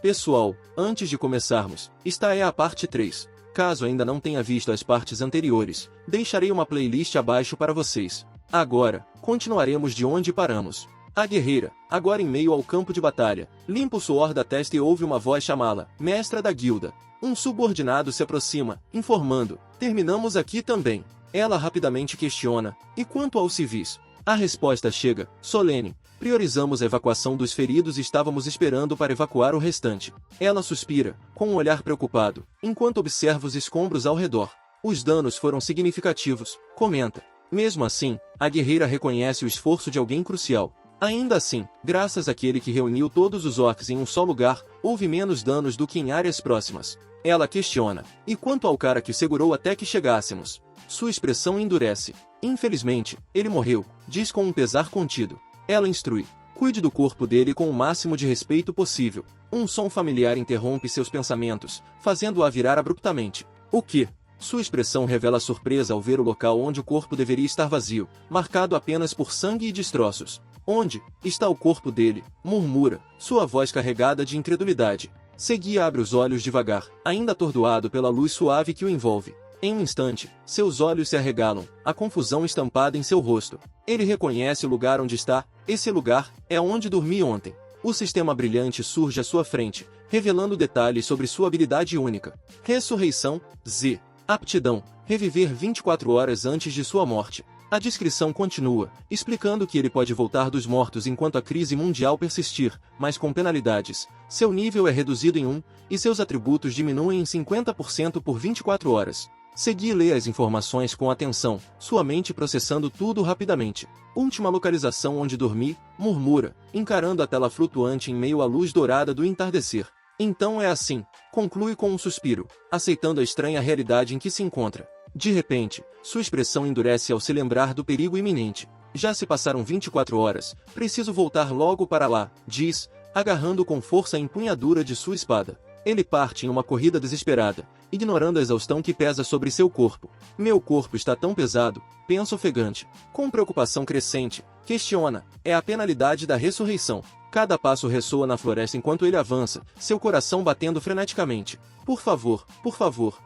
Pessoal, antes de começarmos, esta é a parte 3. Caso ainda não tenha visto as partes anteriores, deixarei uma playlist abaixo para vocês. Agora, continuaremos de onde paramos. A guerreira, agora em meio ao campo de batalha, limpa o suor da testa e ouve uma voz chamá-la, mestra da guilda. Um subordinado se aproxima, informando, terminamos aqui também. Ela rapidamente questiona, e quanto aos civis? A resposta chega, solene. Priorizamos a evacuação dos feridos e estávamos esperando para evacuar o restante. Ela suspira, com um olhar preocupado, enquanto observa os escombros ao redor. Os danos foram significativos, comenta. Mesmo assim, a guerreira reconhece o esforço de alguém crucial. Ainda assim, graças àquele que reuniu todos os orcs em um só lugar, houve menos danos do que em áreas próximas. Ela questiona. E quanto ao cara que segurou até que chegássemos? Sua expressão endurece. Infelizmente, ele morreu, diz com um pesar contido. Ela instrui. Cuide do corpo dele com o máximo de respeito possível. Um som familiar interrompe seus pensamentos, fazendo-a virar abruptamente. O quê? Sua expressão revela surpresa ao ver o local onde o corpo deveria estar vazio, marcado apenas por sangue e destroços. Onde está o corpo dele? Murmura, sua voz carregada de incredulidade. Segui abre os olhos devagar, ainda atordoado pela luz suave que o envolve. Em um instante, seus olhos se arregalam, a confusão estampada em seu rosto. Ele reconhece o lugar onde está. Esse lugar é onde dormi ontem. O sistema brilhante surge à sua frente, revelando detalhes sobre sua habilidade única. Ressurreição, Z. Aptidão, reviver 24 horas antes de sua morte. A descrição continua, explicando que ele pode voltar dos mortos enquanto a crise mundial persistir, mas com penalidades. Seu nível é reduzido em 1, e seus atributos diminuem em 50% por 24 horas. Segui e lê as informações com atenção, sua mente processando tudo rapidamente. Última localização onde dormi, murmura, encarando a tela flutuante em meio à luz dourada do entardecer. Então é assim, conclui com um suspiro, aceitando a estranha realidade em que se encontra. De repente, sua expressão endurece ao se lembrar do perigo iminente. Já se passaram 24 horas, preciso voltar logo para lá, diz, agarrando com força a empunhadura de sua espada. Ele parte em uma corrida desesperada, ignorando a exaustão que pesa sobre seu corpo. Meu corpo está tão pesado, pensa ofegante. Com preocupação crescente, questiona, é a penalidade da ressurreição. Cada passo ressoa na floresta enquanto ele avança, seu coração batendo freneticamente. Por favor,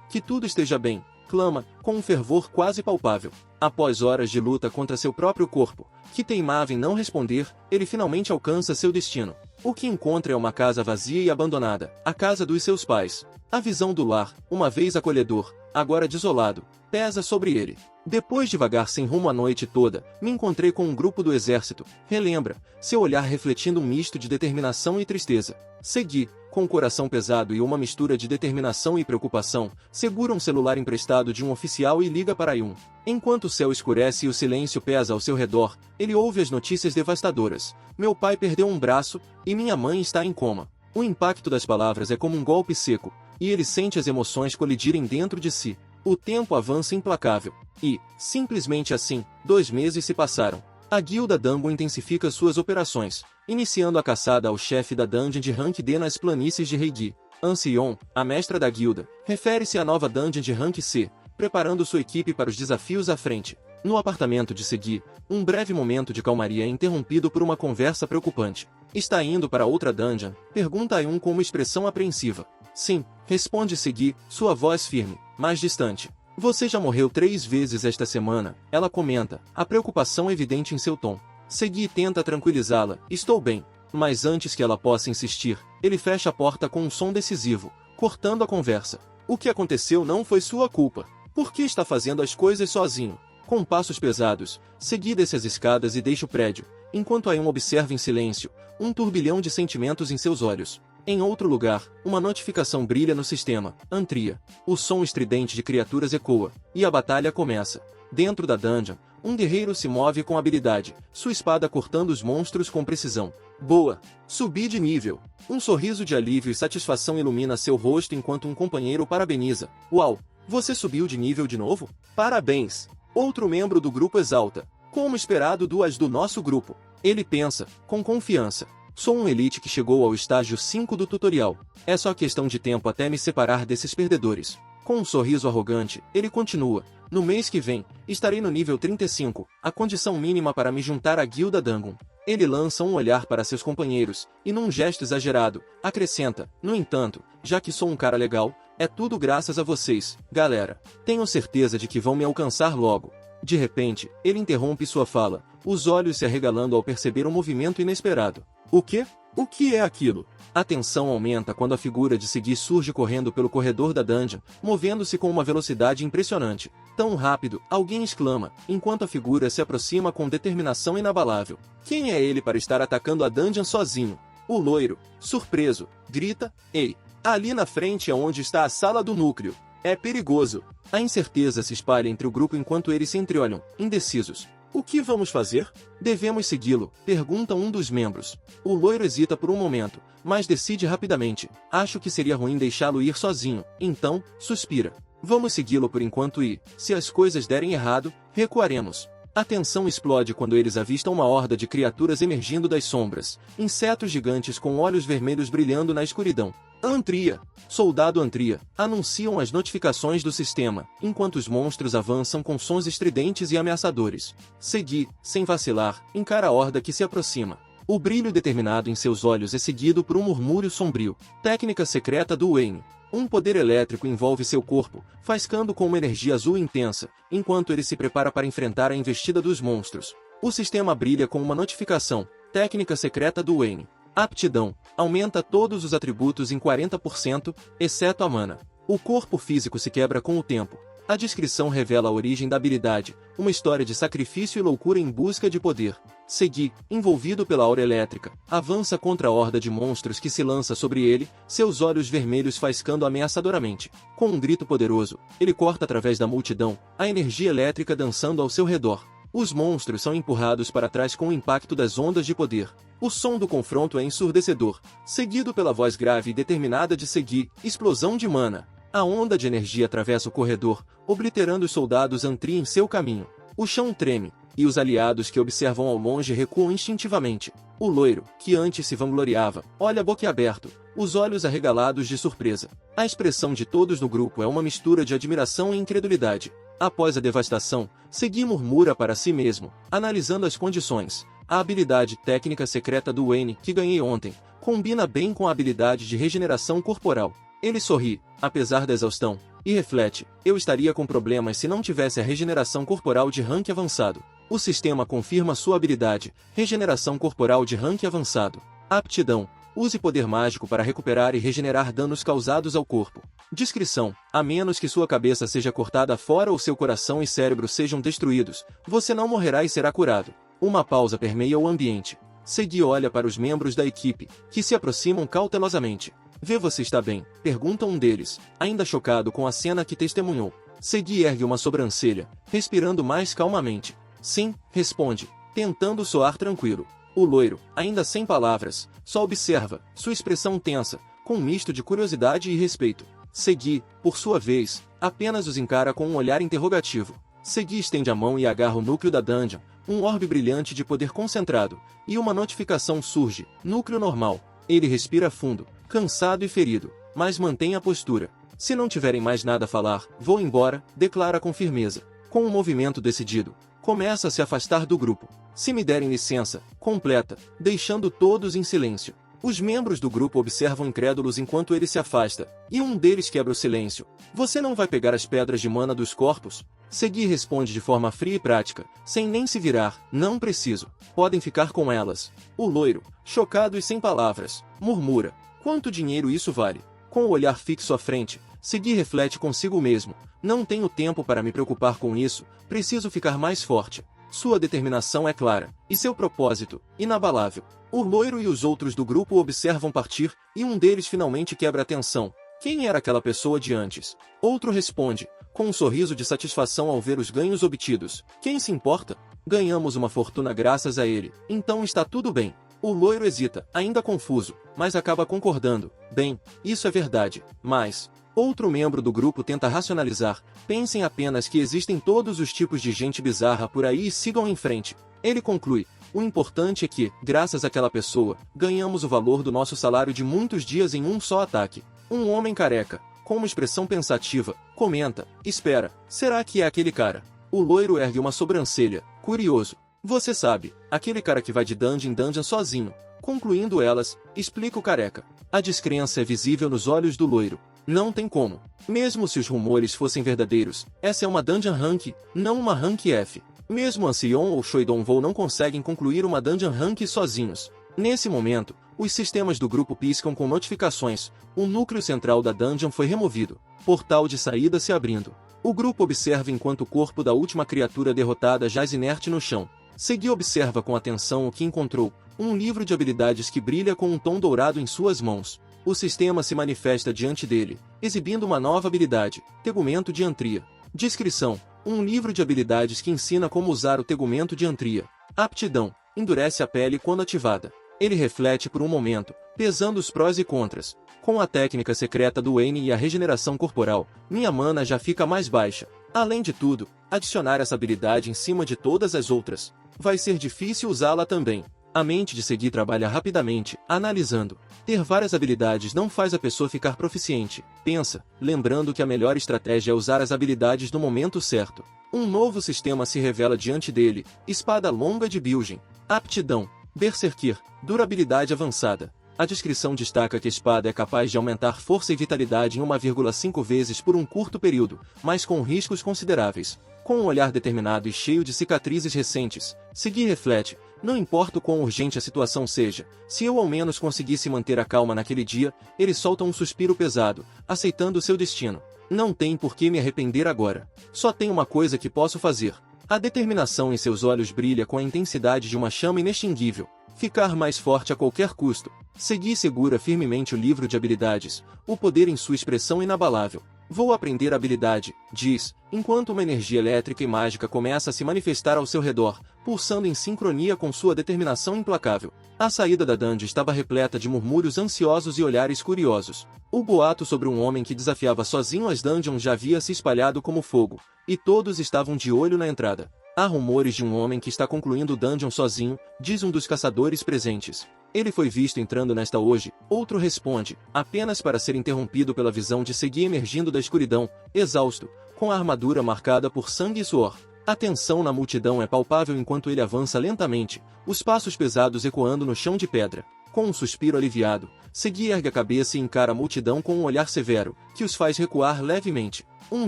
que tudo esteja bem, clama, com um fervor quase palpável. Após horas de luta contra seu próprio corpo, que teimava em não responder, ele finalmente alcança seu destino. O que encontra é uma casa vazia e abandonada, a casa dos seus pais. A visão do lar, uma vez acolhedor, agora desolado, pesa sobre ele. Depois de vagar sem rumo a noite toda, me encontrei com um grupo do exército, relembra, seu olhar refletindo um misto de determinação e tristeza. Segui, com o coração pesado e uma mistura de determinação e preocupação, segura um celular emprestado de um oficial e liga para Yun. Enquanto o céu escurece e o silêncio pesa ao seu redor, ele ouve as notícias devastadoras. Meu pai perdeu um braço, e minha mãe está em coma. O impacto das palavras é como um golpe seco, e ele sente as emoções colidirem dentro de si. O tempo avança implacável. E, simplesmente assim, 2 meses se passaram. A guilda Dangon intensifica suas operações, iniciando a caçada ao chefe da dungeon de rank D nas planícies de Heidi. Ancion, a mestra da guilda, refere-se à nova dungeon de rank C, preparando sua equipe para os desafios à frente. No apartamento de Segui, um breve momento de calmaria é interrompido por uma conversa preocupante. Está indo para outra dungeon? Pergunta Ayun com uma expressão apreensiva. Sim, responde Segui, sua voz firme, mas distante. Você já morreu 3 vezes esta semana, ela comenta, a preocupação evidente em seu tom. Segui tenta tranquilizá-la, estou bem. Mas antes que ela possa insistir, ele fecha a porta com um som decisivo, cortando a conversa. O que aconteceu não foi sua culpa. Por que está fazendo as coisas sozinho? Com passos pesados, Segui desce as escadas e deixa o prédio, enquanto Ayun observa em silêncio, um turbilhão de sentimentos em seus olhos. Em outro lugar, uma notificação brilha no sistema, Antria. O som estridente de criaturas ecoa, e a batalha começa. Dentro da dungeon, um guerreiro se move com habilidade, sua espada cortando os monstros com precisão. Boa! Subi de nível. Um sorriso de alívio e satisfação ilumina seu rosto enquanto um companheiro o parabeniza. Uau! Você subiu de nível de novo? Parabéns! Outro membro do grupo exalta. Como esperado do nosso grupo. Ele pensa, com confiança. Sou um elite que chegou ao estágio 5 do tutorial. É só questão de tempo até me separar desses perdedores. Com um sorriso arrogante, ele continua. No mês que vem, estarei no nível 35, a condição mínima para me juntar à guilda Dangon. Ele lança um olhar para seus companheiros, e num gesto exagerado, acrescenta, no entanto, já que sou um cara legal, é tudo graças a vocês, galera. Tenho certeza de que vão me alcançar logo. De repente, ele interrompe sua fala, os olhos se arregalando ao perceber um movimento inesperado. O quê? O que é aquilo? A tensão aumenta quando a figura de Segui surge correndo pelo corredor da dungeon, movendo-se com uma velocidade impressionante. Tão rápido, alguém exclama, enquanto a figura se aproxima com determinação inabalável. Quem é ele para estar atacando a dungeon sozinho? O loiro, surpreso, grita, ei, ali na frente é onde está a sala do núcleo. É perigoso. A incerteza se espalha entre o grupo enquanto eles se entreolham, indecisos. O que vamos fazer? Devemos segui-lo, pergunta um dos membros. O loiro hesita por um momento, mas decide rapidamente. Acho que seria ruim deixá-lo ir sozinho, então, suspira. Vamos segui-lo por enquanto e, se as coisas derem errado, recuaremos. A tensão explode quando eles avistam uma horda de criaturas emergindo das sombras, insetos gigantes com olhos vermelhos brilhando na escuridão. Antria, soldado Antria, anunciam as notificações do sistema, enquanto os monstros avançam com sons estridentes e ameaçadores. Segui, sem vacilar, encara a horda que se aproxima. O brilho determinado em seus olhos é seguido por um murmúrio sombrio. Técnica secreta do Wayne. Um poder elétrico envolve seu corpo, faiscando com uma energia azul intensa, enquanto ele se prepara para enfrentar a investida dos monstros. O sistema brilha com uma notificação. Técnica secreta do Wayne. Aptidão. Aumenta todos os atributos em 40%, exceto a mana. O corpo físico se quebra com o tempo. A descrição revela a origem da habilidade, uma história de sacrifício e loucura em busca de poder. Segui, envolvido pela aura elétrica, avança contra a horda de monstros que se lança sobre ele, seus olhos vermelhos faiscando ameaçadoramente. Com um grito poderoso, ele corta através da multidão, a energia elétrica dançando ao seu redor. Os monstros são empurrados para trás com o impacto das ondas de poder. O som do confronto é ensurdecedor, seguido pela voz grave e determinada de Segui, explosão de mana. A onda de energia atravessa o corredor, obliterando os soldados Antri em seu caminho. O chão treme, e os aliados que observam ao longe recuam instintivamente. O loiro, que antes se vangloriava, olha boquiaberto, os olhos arregalados de surpresa. A expressão de todos no grupo é uma mistura de admiração e incredulidade. Após a devastação, Segui murmura para si mesmo, analisando as condições. A habilidade técnica secreta do Wayne, que ganhei ontem, combina bem com a habilidade de regeneração corporal. Ele sorri, apesar da exaustão, e reflete, eu estaria com problemas se não tivesse a regeneração corporal de rank avançado. O sistema confirma sua habilidade, regeneração corporal de rank avançado. Aptidão, use poder mágico para recuperar e regenerar danos causados ao corpo. Descrição, a menos que sua cabeça seja cortada fora ou seu coração e cérebro sejam destruídos, você não morrerá e será curado. Uma pausa permeia o ambiente. Segui olha para os membros da equipe, que se aproximam cautelosamente. Vê você está bem? Pergunta um deles, ainda chocado com a cena que testemunhou. Segui ergue uma sobrancelha, respirando mais calmamente. Sim, responde, tentando soar tranquilo. O loiro, ainda sem palavras, só observa, sua expressão tensa, com um misto de curiosidade e respeito. Segui, por sua vez, apenas os encara com um olhar interrogativo. Segui estende a mão e agarra o núcleo da dungeon, um orbe brilhante de poder concentrado, e uma notificação surge, núcleo normal. Ele respira fundo, cansado e ferido, mas mantém a postura. Se não tiverem mais nada a falar, vou embora, declara com firmeza. Com um movimento decidido, começa a se afastar do grupo. Se me derem licença, completa, deixando todos em silêncio. Os membros do grupo observam incrédulos enquanto ele se afasta, e um deles quebra o silêncio. Você não vai pegar as pedras de mana dos corpos? Segui responde de forma fria e prática, sem nem se virar, não preciso. Podem ficar com elas. O loiro, chocado e sem palavras, murmura. Quanto dinheiro isso vale? Com o olhar fixo à frente, Segui reflete consigo mesmo. Não tenho tempo para me preocupar com isso, preciso ficar mais forte. Sua determinação é clara, e seu propósito, inabalável. O loiro e os outros do grupo observam partir, e um deles finalmente quebra a tensão. Quem era aquela pessoa de antes? Outro responde, com um sorriso de satisfação ao ver os ganhos obtidos. Quem se importa? Ganhamos uma fortuna graças a ele, então está tudo bem. O loiro hesita, ainda confuso, mas acaba concordando. Bem, isso é verdade, mas... Outro membro do grupo tenta racionalizar. Pensem apenas que existem todos os tipos de gente bizarra por aí e sigam em frente. Ele conclui, o importante é que, graças àquela pessoa, ganhamos o valor do nosso salário de muitos dias em um só ataque. Um homem careca, com uma expressão pensativa, comenta, espera, será que é aquele cara? O loiro ergue uma sobrancelha, curioso. Você sabe, aquele cara que vai de dungeon em dungeon sozinho, concluindo elas, explica o careca. A descrença é visível nos olhos do loiro. Não tem como. Mesmo se os rumores fossem verdadeiros, essa é uma dungeon rank, não uma rank F. Mesmo Ancion ou Shoidonvou não conseguem concluir uma dungeon rank sozinhos. Nesse momento, os sistemas do grupo piscam com notificações, o núcleo central da dungeon foi removido, portal de saída se abrindo. O grupo observa enquanto o corpo da última criatura derrotada jaz inerte no chão. Segui observa com atenção o que encontrou, um livro de habilidades que brilha com um tom dourado em suas mãos. O sistema se manifesta diante dele, exibindo uma nova habilidade, Tegumento de Antria. Descrição: um livro de habilidades que ensina como usar o Tegumento de Antria. Aptidão: endurece a pele quando ativada. Ele reflete por um momento, pesando os prós e contras. Com a técnica secreta do Wayne e a regeneração corporal, minha mana já fica mais baixa. Além de tudo, adicionar essa habilidade em cima de todas as outras, vai ser difícil usá-la também. A mente de Segui trabalha rapidamente, analisando. Ter várias habilidades não faz a pessoa ficar proficiente, pensa, lembrando que a melhor estratégia é usar as habilidades no momento certo. Um novo sistema se revela diante dele, espada longa de Bilgen. Aptidão: Berserkir, durabilidade avançada. A descrição destaca que a espada é capaz de aumentar força e vitalidade em 1,5 vezes por um curto período, mas com riscos consideráveis. Com um olhar determinado e cheio de cicatrizes recentes, Segui reflete: não importa o quão urgente a situação seja, se eu ao menos conseguisse manter a calma naquele dia. Ele solta um suspiro pesado, aceitando seu destino. Não tem por que me arrepender agora. Só tem uma coisa que posso fazer. A determinação em seus olhos brilha com a intensidade de uma chama inextinguível. Ficar mais forte a qualquer custo. Segui segura firmemente o livro de habilidades, o poder em sua expressão inabalável. Vou aprender a habilidade, diz, enquanto uma energia elétrica e mágica começa a se manifestar ao seu redor, pulsando em sincronia com sua determinação implacável. A saída da dungeon estava repleta de murmúrios ansiosos e olhares curiosos. O boato sobre um homem que desafiava sozinho as dungeons já havia se espalhado como fogo, e todos estavam de olho na entrada. Há rumores de um homem que está concluindo o dungeon sozinho, diz um dos caçadores presentes. Ele foi visto entrando nesta hoje, outro responde, apenas para ser interrompido pela visão de Segui emergindo da escuridão, exausto, com a armadura marcada por sangue e suor. A tensão na multidão é palpável enquanto ele avança lentamente, os passos pesados ecoando no chão de pedra. Com um suspiro aliviado, Segui ergue a cabeça e encara a multidão com um olhar severo, que os faz recuar levemente. Um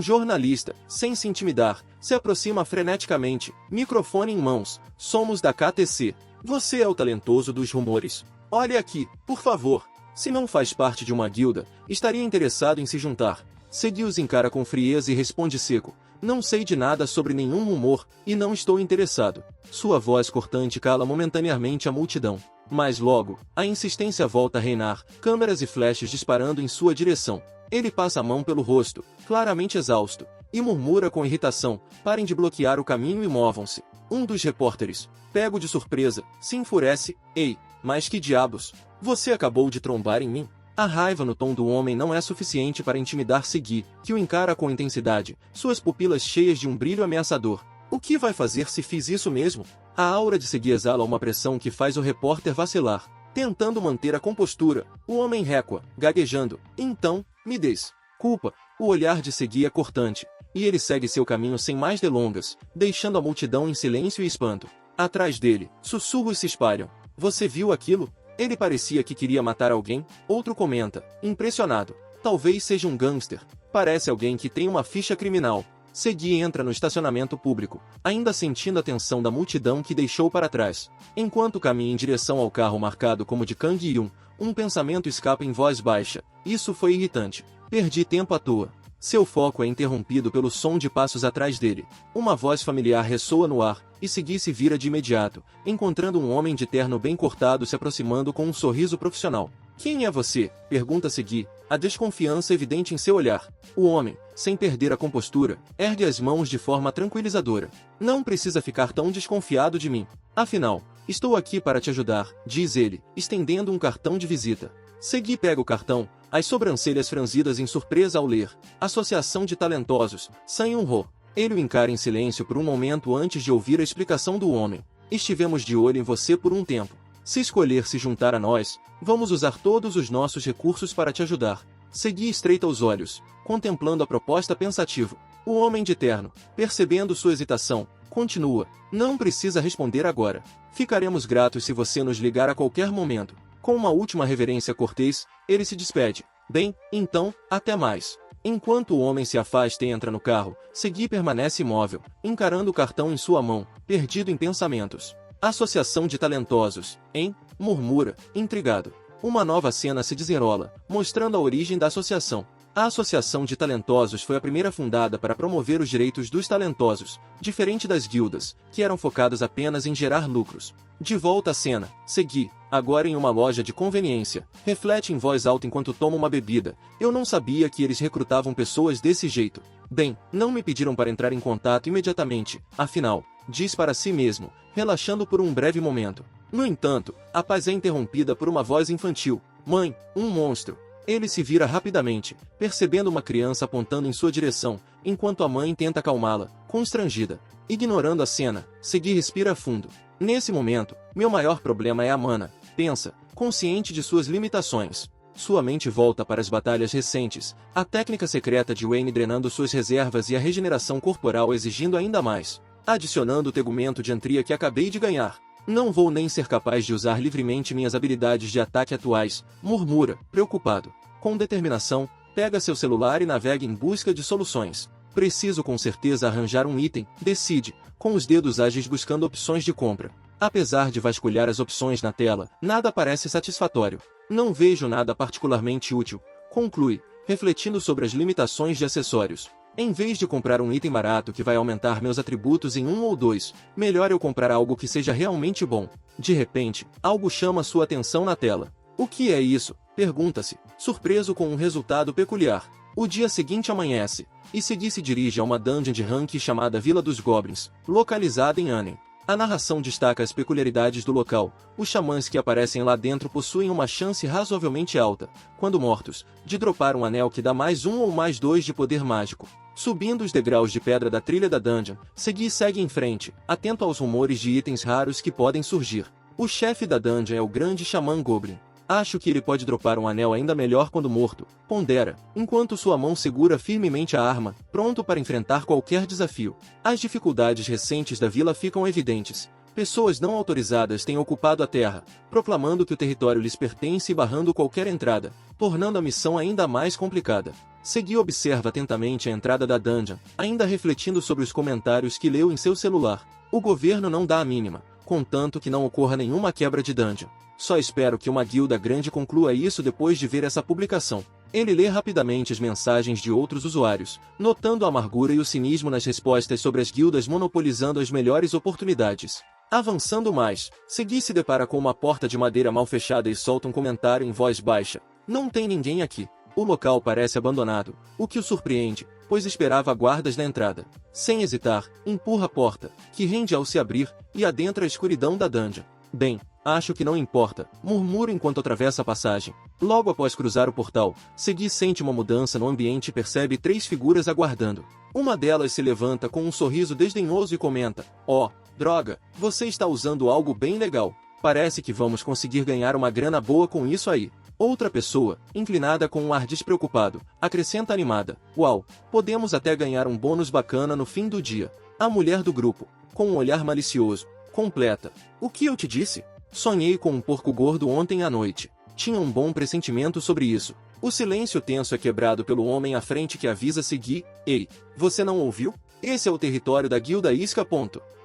jornalista, sem se intimidar, se aproxima freneticamente, microfone em mãos. Somos da KTC. Você é o talentoso dos rumores. Olhe aqui, por favor. Se não faz parte de uma guilda, estaria interessado em se juntar. Segui os encara com frieza e responde seco: não sei de nada sobre nenhum rumor, e não estou interessado. Sua voz cortante cala momentaneamente a multidão. Mas logo, a insistência volta a reinar, câmeras e flashes disparando em sua direção. Ele passa a mão pelo rosto, claramente exausto, e murmura com irritação: parem de bloquear o caminho e movam-se. Um dos repórteres, pego de surpresa, se enfurece: ei, mas que diabos? Você acabou de trombar em mim? A raiva no tom do homem não é suficiente para intimidar Segui, que o encara com intensidade, suas pupilas cheias de um brilho ameaçador. O que vai fazer se fiz isso mesmo? A aura de Segui exala uma pressão que faz o repórter vacilar. Tentando manter a compostura, o homem recua, gaguejando: então, me desculpa. O olhar de Segui é cortante, e ele segue seu caminho sem mais delongas, deixando a multidão em silêncio e espanto. Atrás dele, sussurros se espalham: você viu aquilo? Ele parecia que queria matar alguém. Outro comenta, impressionado: talvez seja um gangster. Parece alguém que tem uma ficha criminal. Segui entra no estacionamento público, ainda sentindo a tensão da multidão que deixou para trás. Enquanto caminha em direção ao carro marcado como de Kang Yun, um pensamento escapa em voz baixa: isso foi irritante. Perdi tempo à toa. Seu foco é interrompido pelo som de passos atrás dele. Uma voz familiar ressoa no ar, e Segui se vira de imediato, encontrando um homem de terno bem cortado se aproximando com um sorriso profissional. Quem é você? Pergunta Segui, a desconfiança evidente em seu olhar. O homem, sem perder a compostura, ergue as mãos de forma tranquilizadora. Não precisa ficar tão desconfiado de mim. Afinal, estou aqui para te ajudar, diz ele, estendendo um cartão de visita. Segui pega o cartão, as sobrancelhas franzidas em surpresa ao ler: Associação de Talentosos, San Yun-ho. Ele o encara em silêncio por um momento antes de ouvir a explicação do homem. Estivemos de olho em você por um tempo. Se escolher se juntar a nós, vamos usar todos os nossos recursos para te ajudar. Segui estreita os olhos, contemplando a proposta pensativo. O homem de terno, percebendo sua hesitação, Continua. Não precisa responder agora. Ficaremos gratos se você nos ligar a qualquer momento. Com uma última reverência cortês, ele se despede. Bem, então, até mais. Enquanto o homem se afasta e entra no carro, Segui permanece imóvel, encarando o cartão em sua mão, perdido em pensamentos. Associação de talentosos, hein? Murmura, intrigado. Uma nova cena se desenrola, mostrando a origem da associação. A Associação de Talentosos foi a primeira fundada para promover os direitos dos talentosos, diferente das guildas, que eram focadas apenas em gerar lucros. De volta à cena, Segui, agora em uma loja de conveniência, reflete em voz alta enquanto toma uma bebida. Eu não sabia que eles recrutavam pessoas desse jeito. Bem, não me pediram para entrar em contato imediatamente, afinal, diz para si mesmo, relaxando por um breve momento. No entanto, a paz é interrompida por uma voz infantil. Mãe, um monstro. Ele se vira rapidamente, percebendo uma criança apontando em sua direção, enquanto a mãe tenta acalmá-la, constrangida. Ignorando a cena, Segui respira fundo. Nesse momento, meu maior problema é a mana, pensa, consciente de suas limitações. Sua mente volta para as batalhas recentes, a técnica secreta de Wayne drenando suas reservas e a regeneração corporal exigindo ainda mais. Adicionando o tegumento de Antria que acabei de ganhar. Não vou nem ser capaz de usar livremente minhas habilidades de ataque atuais, murmura, preocupado. Com determinação, pega seu celular e navega em busca de soluções. Preciso com certeza arranjar um item, decide, com os dedos ágeis buscando opções de compra. Apesar de vasculhar as opções na tela, nada parece satisfatório. Não vejo nada particularmente útil, conclui, refletindo sobre as limitações de acessórios. Em vez de comprar um item barato que vai aumentar meus atributos em 1 ou 2, melhor eu comprar algo que seja realmente bom. De repente, algo chama sua atenção na tela. O que é isso? Pergunta-se, surpreso com um resultado peculiar. O dia seguinte amanhece, e Segui se dirige a uma dungeon de rank chamada Vila dos Goblins, localizada em Anen. A narração destaca as peculiaridades do local. Os xamãs que aparecem lá dentro possuem uma chance razoavelmente alta, quando mortos, de dropar um anel que dá mais 1 ou mais 2 de poder mágico. Subindo os degraus de pedra da trilha da dungeon, Segui segue em frente, atento aos rumores de itens raros que podem surgir. O chefe da dungeon é o grande xamã Goblin. Acho que ele pode dropar um anel ainda melhor quando morto, pondera, enquanto sua mão segura firmemente a arma, pronto para enfrentar qualquer desafio. As dificuldades recentes da vila ficam evidentes. Pessoas não autorizadas têm ocupado a terra, proclamando que o território lhes pertence e barrando qualquer entrada, tornando a missão ainda mais complicada. Segui observa atentamente a entrada da dungeon, ainda refletindo sobre os comentários que leu em seu celular. O governo não dá a mínima, contanto que não ocorra nenhuma quebra de dungeon. Só espero que uma guilda grande conclua isso depois de ver essa publicação. Ele lê rapidamente as mensagens de outros usuários, notando a amargura e o cinismo nas respostas sobre as guildas monopolizando as melhores oportunidades. Avançando mais, Segui se depara com uma porta de madeira mal fechada e solta um comentário em voz baixa. Não tem ninguém aqui. O local parece abandonado, o que o surpreende, pois esperava guardas na entrada. Sem hesitar, empurra a porta, que rende ao se abrir, e adentra a escuridão da dungeon. Bem, acho que não importa, murmura enquanto atravessa a passagem. Logo após cruzar o portal, Segui sente uma mudança no ambiente e percebe 3 figuras aguardando. Uma delas se levanta com um sorriso desdenhoso e comenta: "Oh, droga, você está usando algo bem legal. Parece que vamos conseguir ganhar uma grana boa com isso aí." Outra pessoa, inclinada com um ar despreocupado, acrescenta animada: "Uau, podemos até ganhar um bônus bacana no fim do dia." A mulher do grupo, com um olhar malicioso, completa: "O que eu te disse? Sonhei com um porco gordo ontem à noite. Tinha um bom pressentimento sobre isso." O silêncio tenso é quebrado pelo homem à frente que avisa Segui: "Ei, você não ouviu? Esse é o território da Guilda Isca.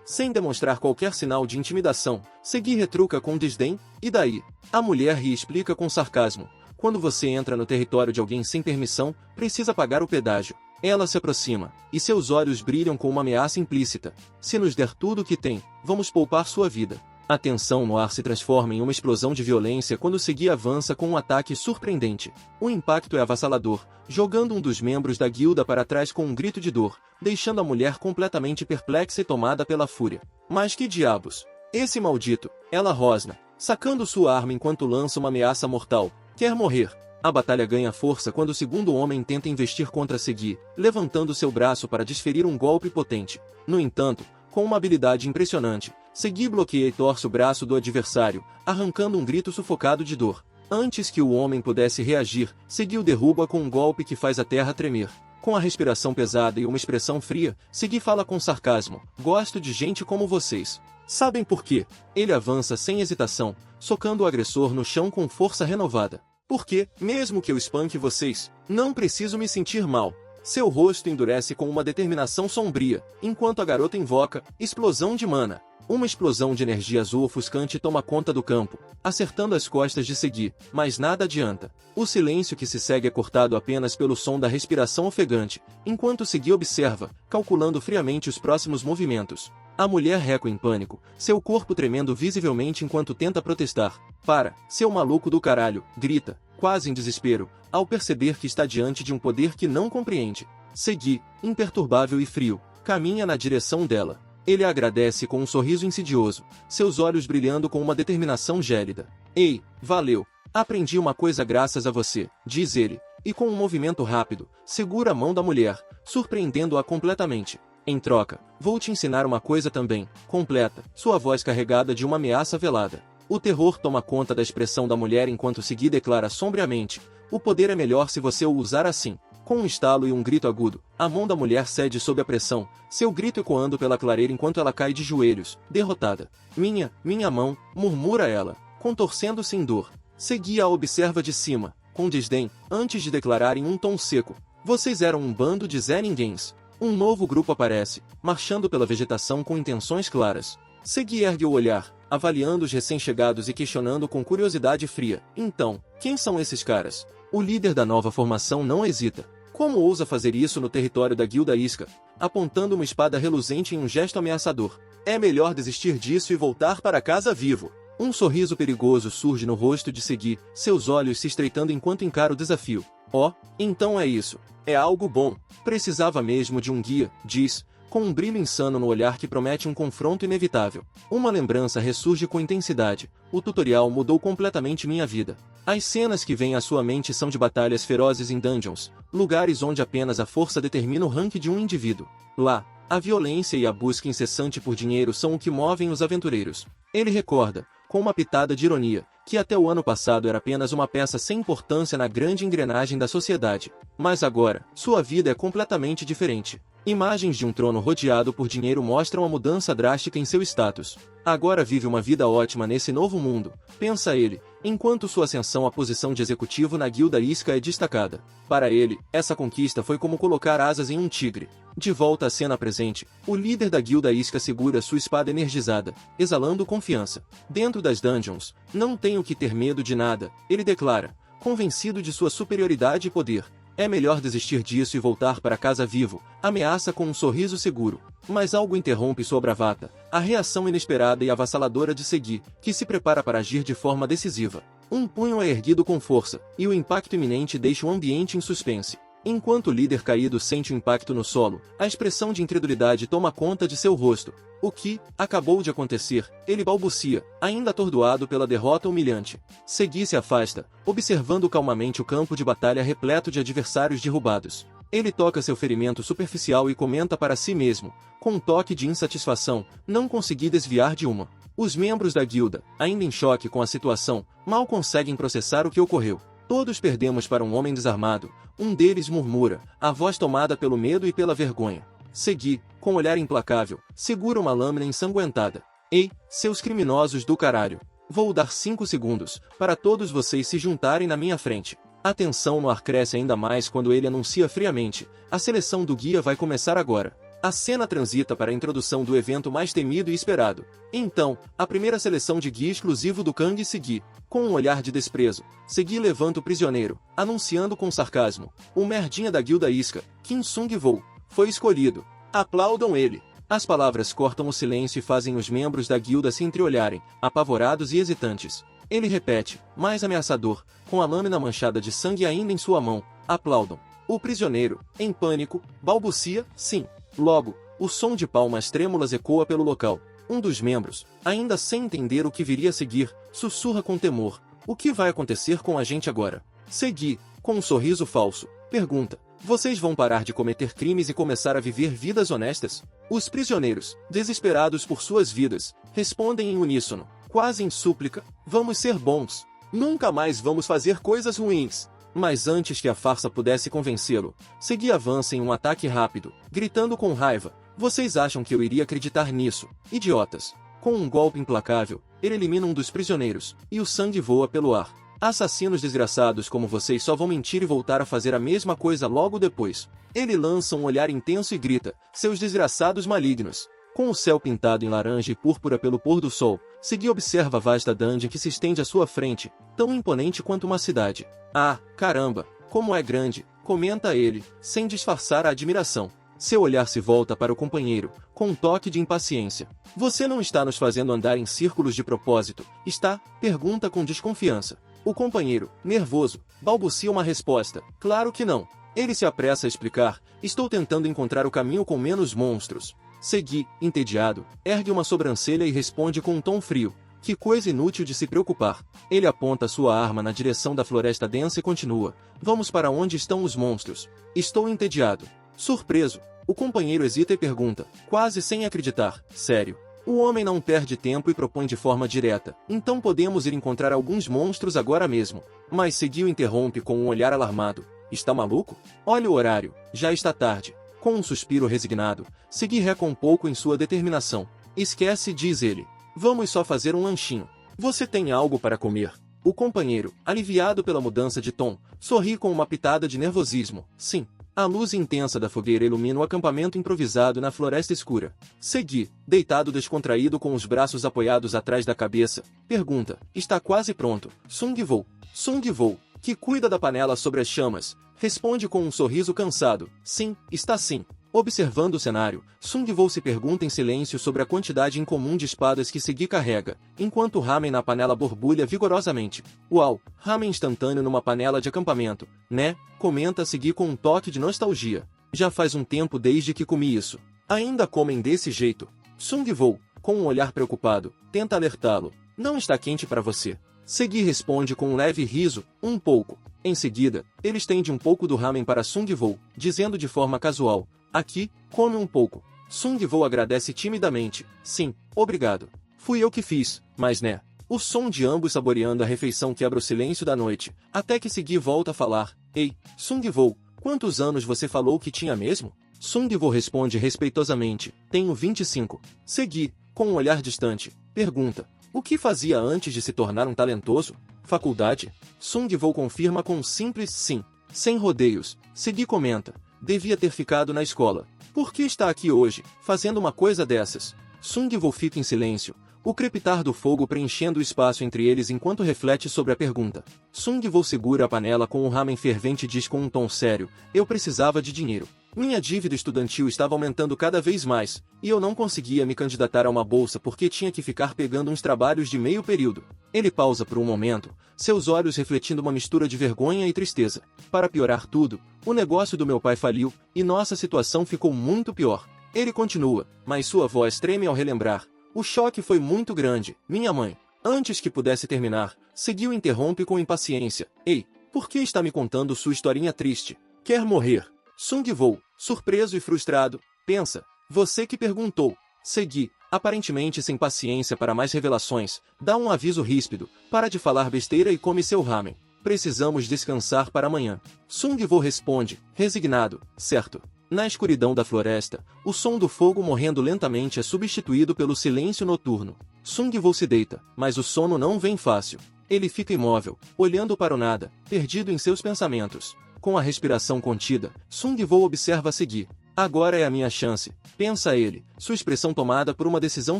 Sem demonstrar qualquer sinal de intimidação, Segui retruca com desdém: "E daí?" A mulher ri e explica com sarcasmo: "Quando você entra no território de alguém sem permissão, precisa pagar o pedágio." Ela se aproxima, e seus olhos brilham com uma ameaça implícita: "Se nos der tudo o que tem, vamos poupar sua vida." A tensão no ar se transforma em uma explosão de violência quando Segui avança com um ataque surpreendente. O impacto é avassalador, jogando um dos membros da guilda para trás com um grito de dor, deixando a mulher completamente perplexa e tomada pela fúria. "Mas que diabos? Esse maldito!" Ela rosna, sacando sua arma enquanto lança uma ameaça mortal. "Quer morrer?" A batalha ganha força quando o segundo homem tenta investir contra Segui, levantando seu braço para desferir um golpe potente. No entanto, com uma habilidade impressionante, Segui bloqueia e torce o braço do adversário, arrancando um grito sufocado de dor. Antes que o homem pudesse reagir, Segui o derruba com um golpe que faz a terra tremer. Com a respiração pesada e uma expressão fria, Segui fala com sarcasmo. Gosto de gente como vocês. Sabem por quê? Ele avança sem hesitação, socando o agressor no chão com força renovada. Porque, mesmo que eu espanque vocês, não preciso me sentir mal. Seu rosto endurece com uma determinação sombria, enquanto a garota invoca explosão de mana. Uma explosão de energia azul ofuscante toma conta do campo, acertando as costas de Segui, mas nada adianta. O silêncio que se segue é cortado apenas pelo som da respiração ofegante, enquanto Segui observa, calculando friamente os próximos movimentos. A mulher recua em pânico, seu corpo tremendo visivelmente enquanto tenta protestar. Para, seu maluco do caralho, grita, quase em desespero, ao perceber que está diante de um poder que não compreende. Segui, imperturbável e frio, caminha na direção dela. Ele agradece com um sorriso insidioso, seus olhos brilhando com uma determinação gélida. Ei, valeu! Aprendi uma coisa graças a você, diz ele, e com um movimento rápido, segura a mão da mulher, surpreendendo-a completamente. Em troca, vou te ensinar uma coisa também, completa, sua voz carregada de uma ameaça velada. O terror toma conta da expressão da mulher enquanto Segui declara sombriamente, o poder é melhor se você o usar assim. Com um estalo e um grito agudo, a mão da mulher cede sob a pressão, seu grito ecoando pela clareira enquanto ela cai de joelhos, derrotada. Minha mão, murmura ela, contorcendo-se em dor. Segui a observa de cima, com desdém, antes de declarar em um tom seco. Vocês eram um bando de Zé Ninguéms. Um novo grupo aparece, marchando pela vegetação com intenções claras. Segui ergue o olhar, avaliando os recém-chegados e questionando com curiosidade fria. Então, quem são esses caras? O líder da nova formação não hesita. Como ousa fazer isso no território da Guilda Isca? Apontando uma espada reluzente em um gesto ameaçador. É melhor desistir disso e voltar para casa vivo. Um sorriso perigoso surge no rosto de Segui, seus olhos se estreitando enquanto encara o desafio. Oh, então é isso. É algo bom. Precisava mesmo de um guia, diz, com um brilho insano no olhar que promete um confronto inevitável. Uma lembrança ressurge com intensidade. O tutorial mudou completamente minha vida. As cenas que vêm à sua mente são de batalhas ferozes em dungeons, lugares onde apenas a força determina o rank de um indivíduo. Lá, a violência e a busca incessante por dinheiro são o que movem os aventureiros. Ele recorda, com uma pitada de ironia, que até o ano passado era apenas uma peça sem importância na grande engrenagem da sociedade. Mas agora, sua vida é completamente diferente. Imagens de um trono rodeado por dinheiro mostram a mudança drástica em seu status. Agora vive uma vida ótima nesse novo mundo, pensa ele, enquanto sua ascensão à posição de executivo na Guilda Isca é destacada. Para ele, essa conquista foi como colocar asas em um tigre. De volta à cena presente, o líder da Guilda Isca segura sua espada energizada, exalando confiança. Dentro das dungeons, não tenho que ter medo de nada, ele declara, convencido de sua superioridade e poder. É melhor desistir disso e voltar para casa vivo, ameaça com um sorriso seguro. Mas algo interrompe sua bravata, a reação inesperada e avassaladora de Segui, que se prepara para agir de forma decisiva. Um punho é erguido com força, e o impacto iminente deixa o ambiente em suspense. Enquanto o líder caído sente o impacto no solo, a expressão de incredulidade toma conta de seu rosto. O que acabou de acontecer? Ele balbucia, ainda atordoado pela derrota humilhante. Segui se afasta, observando calmamente o campo de batalha repleto de adversários derrubados. Ele toca seu ferimento superficial e comenta para si mesmo, com um toque de insatisfação, não consegui desviar de uma. Os membros da guilda, ainda em choque com a situação, mal conseguem processar o que ocorreu. Todos perdemos para um homem desarmado, um deles murmura, a voz tomada pelo medo e pela vergonha. Segui, com olhar implacável, segura uma lâmina ensanguentada. Ei, seus criminosos do caralho. Vou dar 5 segundos, para todos vocês se juntarem na minha frente. A tensão no ar cresce ainda mais quando ele anuncia friamente, a seleção do guia vai começar agora. A cena transita para a introdução do evento mais temido e esperado. Então, a primeira seleção de guia exclusivo do Kang Segui. Com um olhar de desprezo, Segui levanta o prisioneiro, anunciando com sarcasmo. O merdinha da Guilda Isca, Kim Sung Vou, foi escolhido. Aplaudam ele. As palavras cortam o silêncio e fazem os membros da guilda se entreolharem, apavorados e hesitantes. Ele repete, mais ameaçador, com a lâmina manchada de sangue ainda em sua mão. Aplaudam. O prisioneiro, em pânico, balbucia, sim. Logo, o som de palmas trêmulas ecoa pelo local. Um dos membros, ainda sem entender o que viria a seguir, sussurra com temor. O que vai acontecer com a gente agora? Segui, com um sorriso falso, pergunta. Vocês vão parar de cometer crimes e começar a viver vidas honestas? Os prisioneiros, desesperados por suas vidas, respondem em uníssono, quase em súplica, vamos ser bons. Nunca mais vamos fazer coisas ruins. Mas antes que a farsa pudesse convencê-lo, Segui avança em um ataque rápido, gritando com raiva: vocês acham que eu iria acreditar nisso, idiotas? Com um golpe implacável, ele elimina um dos prisioneiros, e o sangue voa pelo ar. Assassinos desgraçados como vocês só vão mentir e voltar a fazer a mesma coisa logo depois. Ele lança um olhar intenso e grita: seus desgraçados malignos. Com o céu pintado em laranja e púrpura pelo pôr do sol, Segui observa a vasta dungeon que se estende à sua frente, tão imponente quanto uma cidade. Ah, caramba, como é grande, comenta ele, sem disfarçar a admiração. Seu olhar se volta para o companheiro, com um toque de impaciência. Você não está nos fazendo andar em círculos de propósito, está? Pergunta com desconfiança. O companheiro, nervoso, balbucia uma resposta. Claro que não. Ele se apressa a explicar: estou tentando encontrar o caminho com menos monstros. Segui, entediado, ergue uma sobrancelha e responde com um tom frio: que coisa inútil de se preocupar. Ele aponta sua arma na direção da floresta densa e continua: vamos para onde estão os monstros. Estou entediado. Surpreso, o companheiro hesita e pergunta, quase sem acreditar: sério? O homem não perde tempo e propõe de forma direta: então podemos ir encontrar alguns monstros agora mesmo. Mas Segui o interrompe com um olhar alarmado: está maluco? Olha o horário, já está tarde. Com um suspiro resignado, Segui reca um pouco em sua determinação. Esquece, diz ele. Vamos só fazer um lanchinho. Você tem algo para comer? O companheiro, aliviado pela mudança de tom, sorri com uma pitada de nervosismo. Sim. A luz intensa da fogueira ilumina o acampamento improvisado na floresta escura. Segui, deitado descontraído com os braços apoiados atrás da cabeça, pergunta: está quase pronto? Sung Vou. Sung Vou, que cuida da panela sobre as chamas, responde com um sorriso cansado: sim, está sim. Observando o cenário, Sung Vou se pergunta em silêncio sobre a quantidade incomum de espadas que Segui carrega, enquanto o ramen na panela borbulha vigorosamente. Uau, ramen instantâneo numa panela de acampamento, né? Comenta Segui com um toque de nostalgia. Já faz um tempo desde que comi isso. Ainda comem desse jeito? Sung Vou, com um olhar preocupado, tenta alertá-lo. Não está quente para você. Segui responde com um leve riso: um pouco. Em seguida, ele estende um pouco do ramen para Sung Vou, dizendo de forma casual: aqui, come um pouco. Sung Vou agradece timidamente: sim, obrigado. Fui eu que fiz, mas né? O som de ambos saboreando a refeição quebra o silêncio da noite, até que Segui volta a falar: ei, Sung Vou, quantos anos você falou que tinha mesmo? Sung Vou responde respeitosamente: tenho 25. Segui, com um olhar distante, pergunta: o que fazia antes de se tornar um talentoso? Faculdade? Sung Vou confirma com um simples sim. Sem rodeios, Segui comenta: devia ter ficado na escola. Por que está aqui hoje, fazendo uma coisa dessas? Sung Vou fica em silêncio, o crepitar do fogo preenchendo o espaço entre eles enquanto reflete sobre a pergunta. Sung Vou segura a panela com o ramen fervente e diz com um tom sério: eu precisava de dinheiro. Minha dívida estudantil estava aumentando cada vez mais, e eu não conseguia me candidatar a uma bolsa porque tinha que ficar pegando uns trabalhos de meio período. Ele pausa por um momento, seus olhos refletindo uma mistura de vergonha e tristeza. Para piorar tudo, o negócio do meu pai faliu, e nossa situação ficou muito pior. Ele continua, mas sua voz treme ao relembrar: o choque foi muito grande, minha mãe. Antes que pudesse terminar, Segui o interrompe com impaciência: ei, por que está me contando sua historinha triste? Quer morrer? Sung Vou, surpreso e frustrado, pensa: você que perguntou. Segui, aparentemente sem paciência para mais revelações, dá um aviso ríspido: para de falar besteira e come seu ramen. Precisamos descansar para amanhã. Sung Vou responde, resignado: certo. Na escuridão da floresta, o som do fogo morrendo lentamente é substituído pelo silêncio noturno. Sung Vou se deita, mas o sono não vem fácil. Ele fica imóvel, olhando para o nada, perdido em seus pensamentos. Com a respiração contida, Sung Vou observa Segui. Agora é a minha chance, pensa ele, sua expressão tomada por uma decisão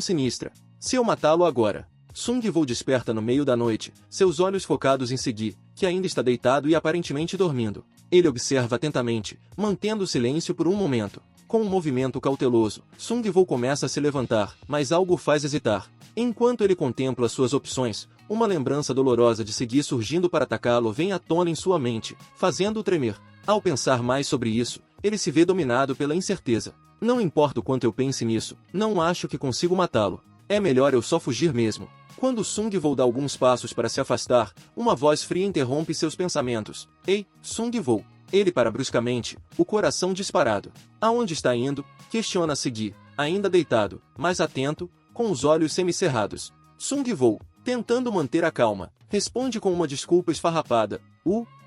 sinistra. Se eu matá-lo agora. Sung Vou desperta no meio da noite, seus olhos focados em Segui, que ainda está deitado e aparentemente dormindo. Ele observa atentamente, mantendo o silêncio por um momento. Com um movimento cauteloso, Sung Vou começa a se levantar, mas algo o faz hesitar. Enquanto ele contempla suas opções, uma lembrança dolorosa de Segui surgindo para atacá-lo vem à tona em sua mente, fazendo-o tremer. Ao pensar mais sobre isso, ele se vê dominado pela incerteza. Não importa o quanto eu pense nisso, não acho que consigo matá-lo. É melhor eu só fugir mesmo. Quando Sung Vou dá alguns passos para se afastar, uma voz fria interrompe seus pensamentos. Ei, Sung Vou. Ele para bruscamente, o coração disparado. Aonde está indo? Questiona Segui, ainda deitado, mas atento, com os olhos semicerrados. Sung Vou, tentando manter a calma, responde com uma desculpa esfarrapada.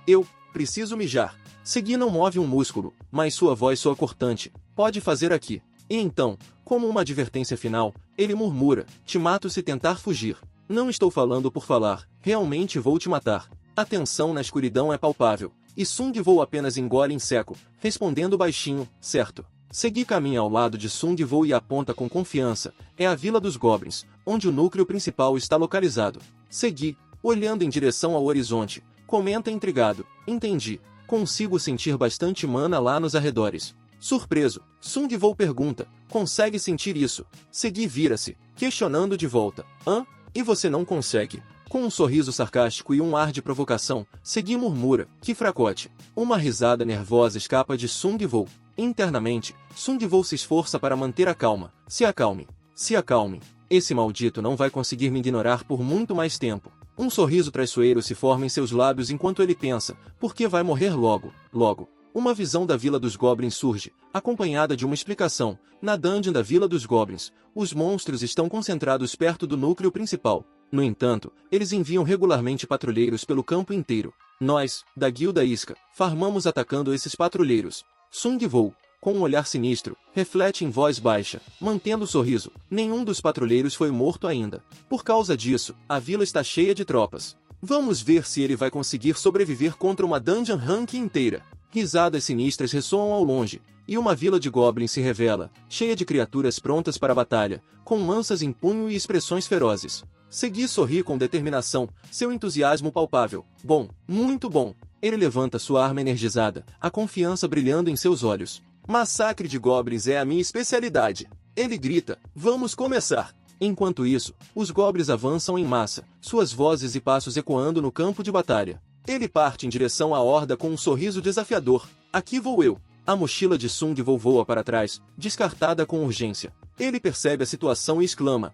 Eu preciso mijar. Segui não move um músculo, mas sua voz soa cortante. Pode fazer aqui. E então, como uma advertência final, ele murmura, te mato se tentar fugir. Não estou falando por falar, realmente vou te matar. A tensão na escuridão é palpável, e Sung-Woo apenas engole em seco, respondendo baixinho, certo. Segui caminha ao lado de Sung-Woo e aponta com confiança, é a Vila dos Goblins, onde o núcleo principal está localizado. Segui, olhando em direção ao horizonte, comenta intrigado, entendi, consigo sentir bastante mana lá nos arredores. Surpreso, Sung-Woo pergunta, consegue sentir isso? Segui vira-se, questionando de volta, hã? E você não consegue? Com um sorriso sarcástico e um ar de provocação, Segui murmura, que fracote. Uma risada nervosa escapa de Sung-Woo. Internamente, Sung-Woo se esforça para manter a calma. Se acalme. Se acalme. Esse maldito não vai conseguir me ignorar por muito mais tempo. Um sorriso traiçoeiro se forma em seus lábios enquanto ele pensa, porque vai morrer logo, logo. Uma visão da Vila dos Goblins surge, acompanhada de uma explicação. Na dungeon da Vila dos Goblins, os monstros estão concentrados perto do núcleo principal. No entanto, eles enviam regularmente patrulheiros pelo campo inteiro. Nós, da Guilda Isca, farmamos atacando esses patrulheiros. Sung-Woo, com um olhar sinistro, reflete em voz baixa, mantendo o sorriso. Nenhum dos patrulheiros foi morto ainda. Por causa disso, a vila está cheia de tropas. Vamos ver se ele vai conseguir sobreviver contra uma dungeon rank inteira. Risadas sinistras ressoam ao longe, e uma vila de goblins se revela, cheia de criaturas prontas para a batalha, com lanças em punho e expressões ferozes. Segui sorri com determinação, seu entusiasmo palpável. Bom, muito bom. Ele levanta sua arma energizada, a confiança brilhando em seus olhos. Massacre de goblins é a minha especialidade. Ele grita, vamos começar. Enquanto isso, os goblins avançam em massa, suas vozes e passos ecoando no campo de batalha. Ele parte em direção à horda com um sorriso desafiador. Aqui vou eu. A mochila de Sung-Woo voa para trás, descartada com urgência. Ele percebe a situação e exclama,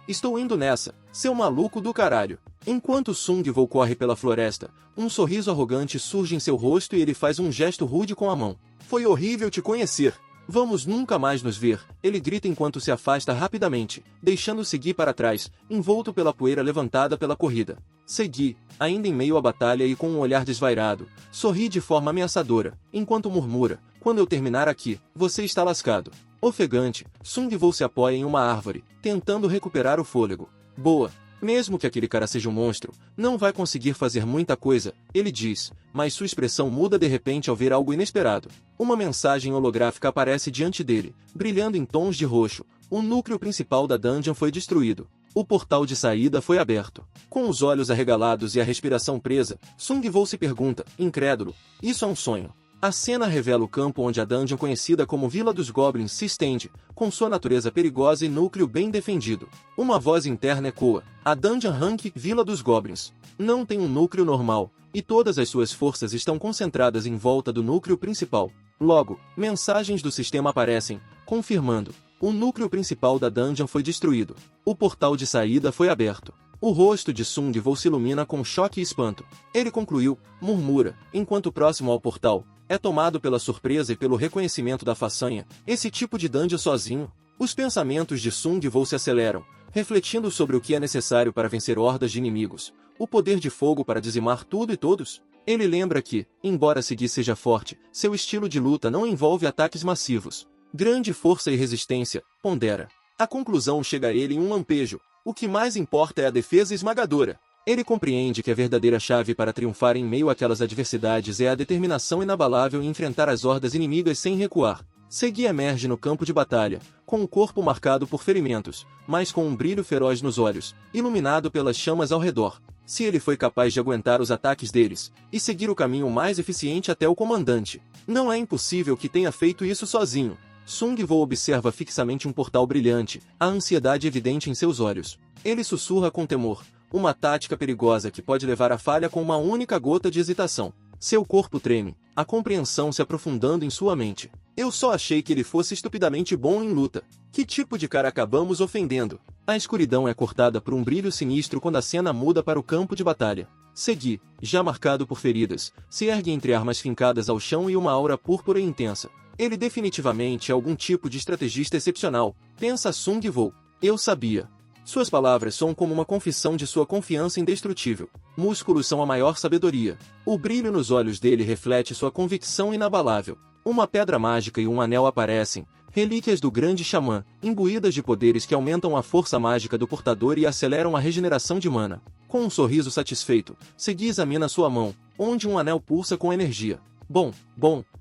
estou indo nessa, seu maluco do caralho. Enquanto Sung-Woo corre pela floresta, um sorriso arrogante surge em seu rosto e ele faz um gesto rude com a mão. Foi horrível te conhecer. Vamos nunca mais nos ver, ele grita enquanto se afasta rapidamente, deixando Segui para trás, envolto pela poeira levantada pela corrida. Segui, ainda em meio à batalha e com um olhar desvairado, sorri de forma ameaçadora, enquanto murmura, quando eu terminar aqui, você está lascado. Ofegante, Sung-Woo se apoia em uma árvore, tentando recuperar o fôlego. Boa. Mesmo que aquele cara seja um monstro, não vai conseguir fazer muita coisa, ele diz, mas sua expressão muda de repente ao ver algo inesperado. Uma mensagem holográfica aparece diante dele, brilhando em tons de roxo. O núcleo principal da dungeon foi destruído. O portal de saída foi aberto. Com os olhos arregalados e a respiração presa, Sung-Woo se pergunta, incrédulo, isso é um sonho? A cena revela o campo onde a dungeon conhecida como Vila dos Goblins se estende, com sua natureza perigosa e núcleo bem defendido. Uma voz interna ecoa, a dungeon rank Vila dos Goblins não tem um núcleo normal, e todas as suas forças estão concentradas em volta do núcleo principal. Logo, mensagens do sistema aparecem, confirmando, o núcleo principal da dungeon foi destruído. O portal de saída foi aberto. O rosto de Sung-Woo se ilumina com choque e espanto. Ele concluiu, murmura, enquanto próximo ao portal, é tomado pela surpresa e pelo reconhecimento da façanha, esse tipo de dungeon sozinho. Os pensamentos de Sung-Woo se aceleram, refletindo sobre o que é necessário para vencer hordas de inimigos. O poder de fogo para dizimar tudo e todos. Ele lembra que, embora Segui seja forte, seu estilo de luta não envolve ataques massivos. Grande força e resistência, pondera. A conclusão chega a ele em um lampejo. O que mais importa é a defesa esmagadora. Ele compreende que a verdadeira chave para triunfar em meio àquelas adversidades é a determinação inabalável em enfrentar as hordas inimigas sem recuar. Segui emerge no campo de batalha, com o corpo marcado por ferimentos, mas com um brilho feroz nos olhos, iluminado pelas chamas ao redor. Se ele foi capaz de aguentar os ataques deles, e seguir o caminho mais eficiente até o comandante, não é impossível que tenha feito isso sozinho. Sung-Woo observa fixamente um portal brilhante, a ansiedade evidente em seus olhos. Ele sussurra com temor, uma tática perigosa que pode levar à falha com uma única gota de hesitação. Seu corpo treme, a compreensão se aprofundando em sua mente. Eu só achei que ele fosse estupidamente bom em luta. Que tipo de cara acabamos ofendendo? A escuridão é cortada por um brilho sinistro quando a cena muda para o campo de batalha. Segui, já marcado por feridas, se ergue entre armas fincadas ao chão e uma aura púrpura e intensa. Ele definitivamente é algum tipo de estrategista excepcional, pensa Sung-Woo. Eu sabia. Suas palavras são como uma confissão de sua confiança indestrutível. Músculos são a maior sabedoria. O brilho nos olhos dele reflete sua convicção inabalável. Uma pedra mágica e um anel aparecem, relíquias do grande xamã, imbuídas de poderes que aumentam a força mágica do portador e aceleram a regeneração de mana. Com um sorriso satisfeito, Segui examina sua mão, onde um anel pulsa com energia. Bom,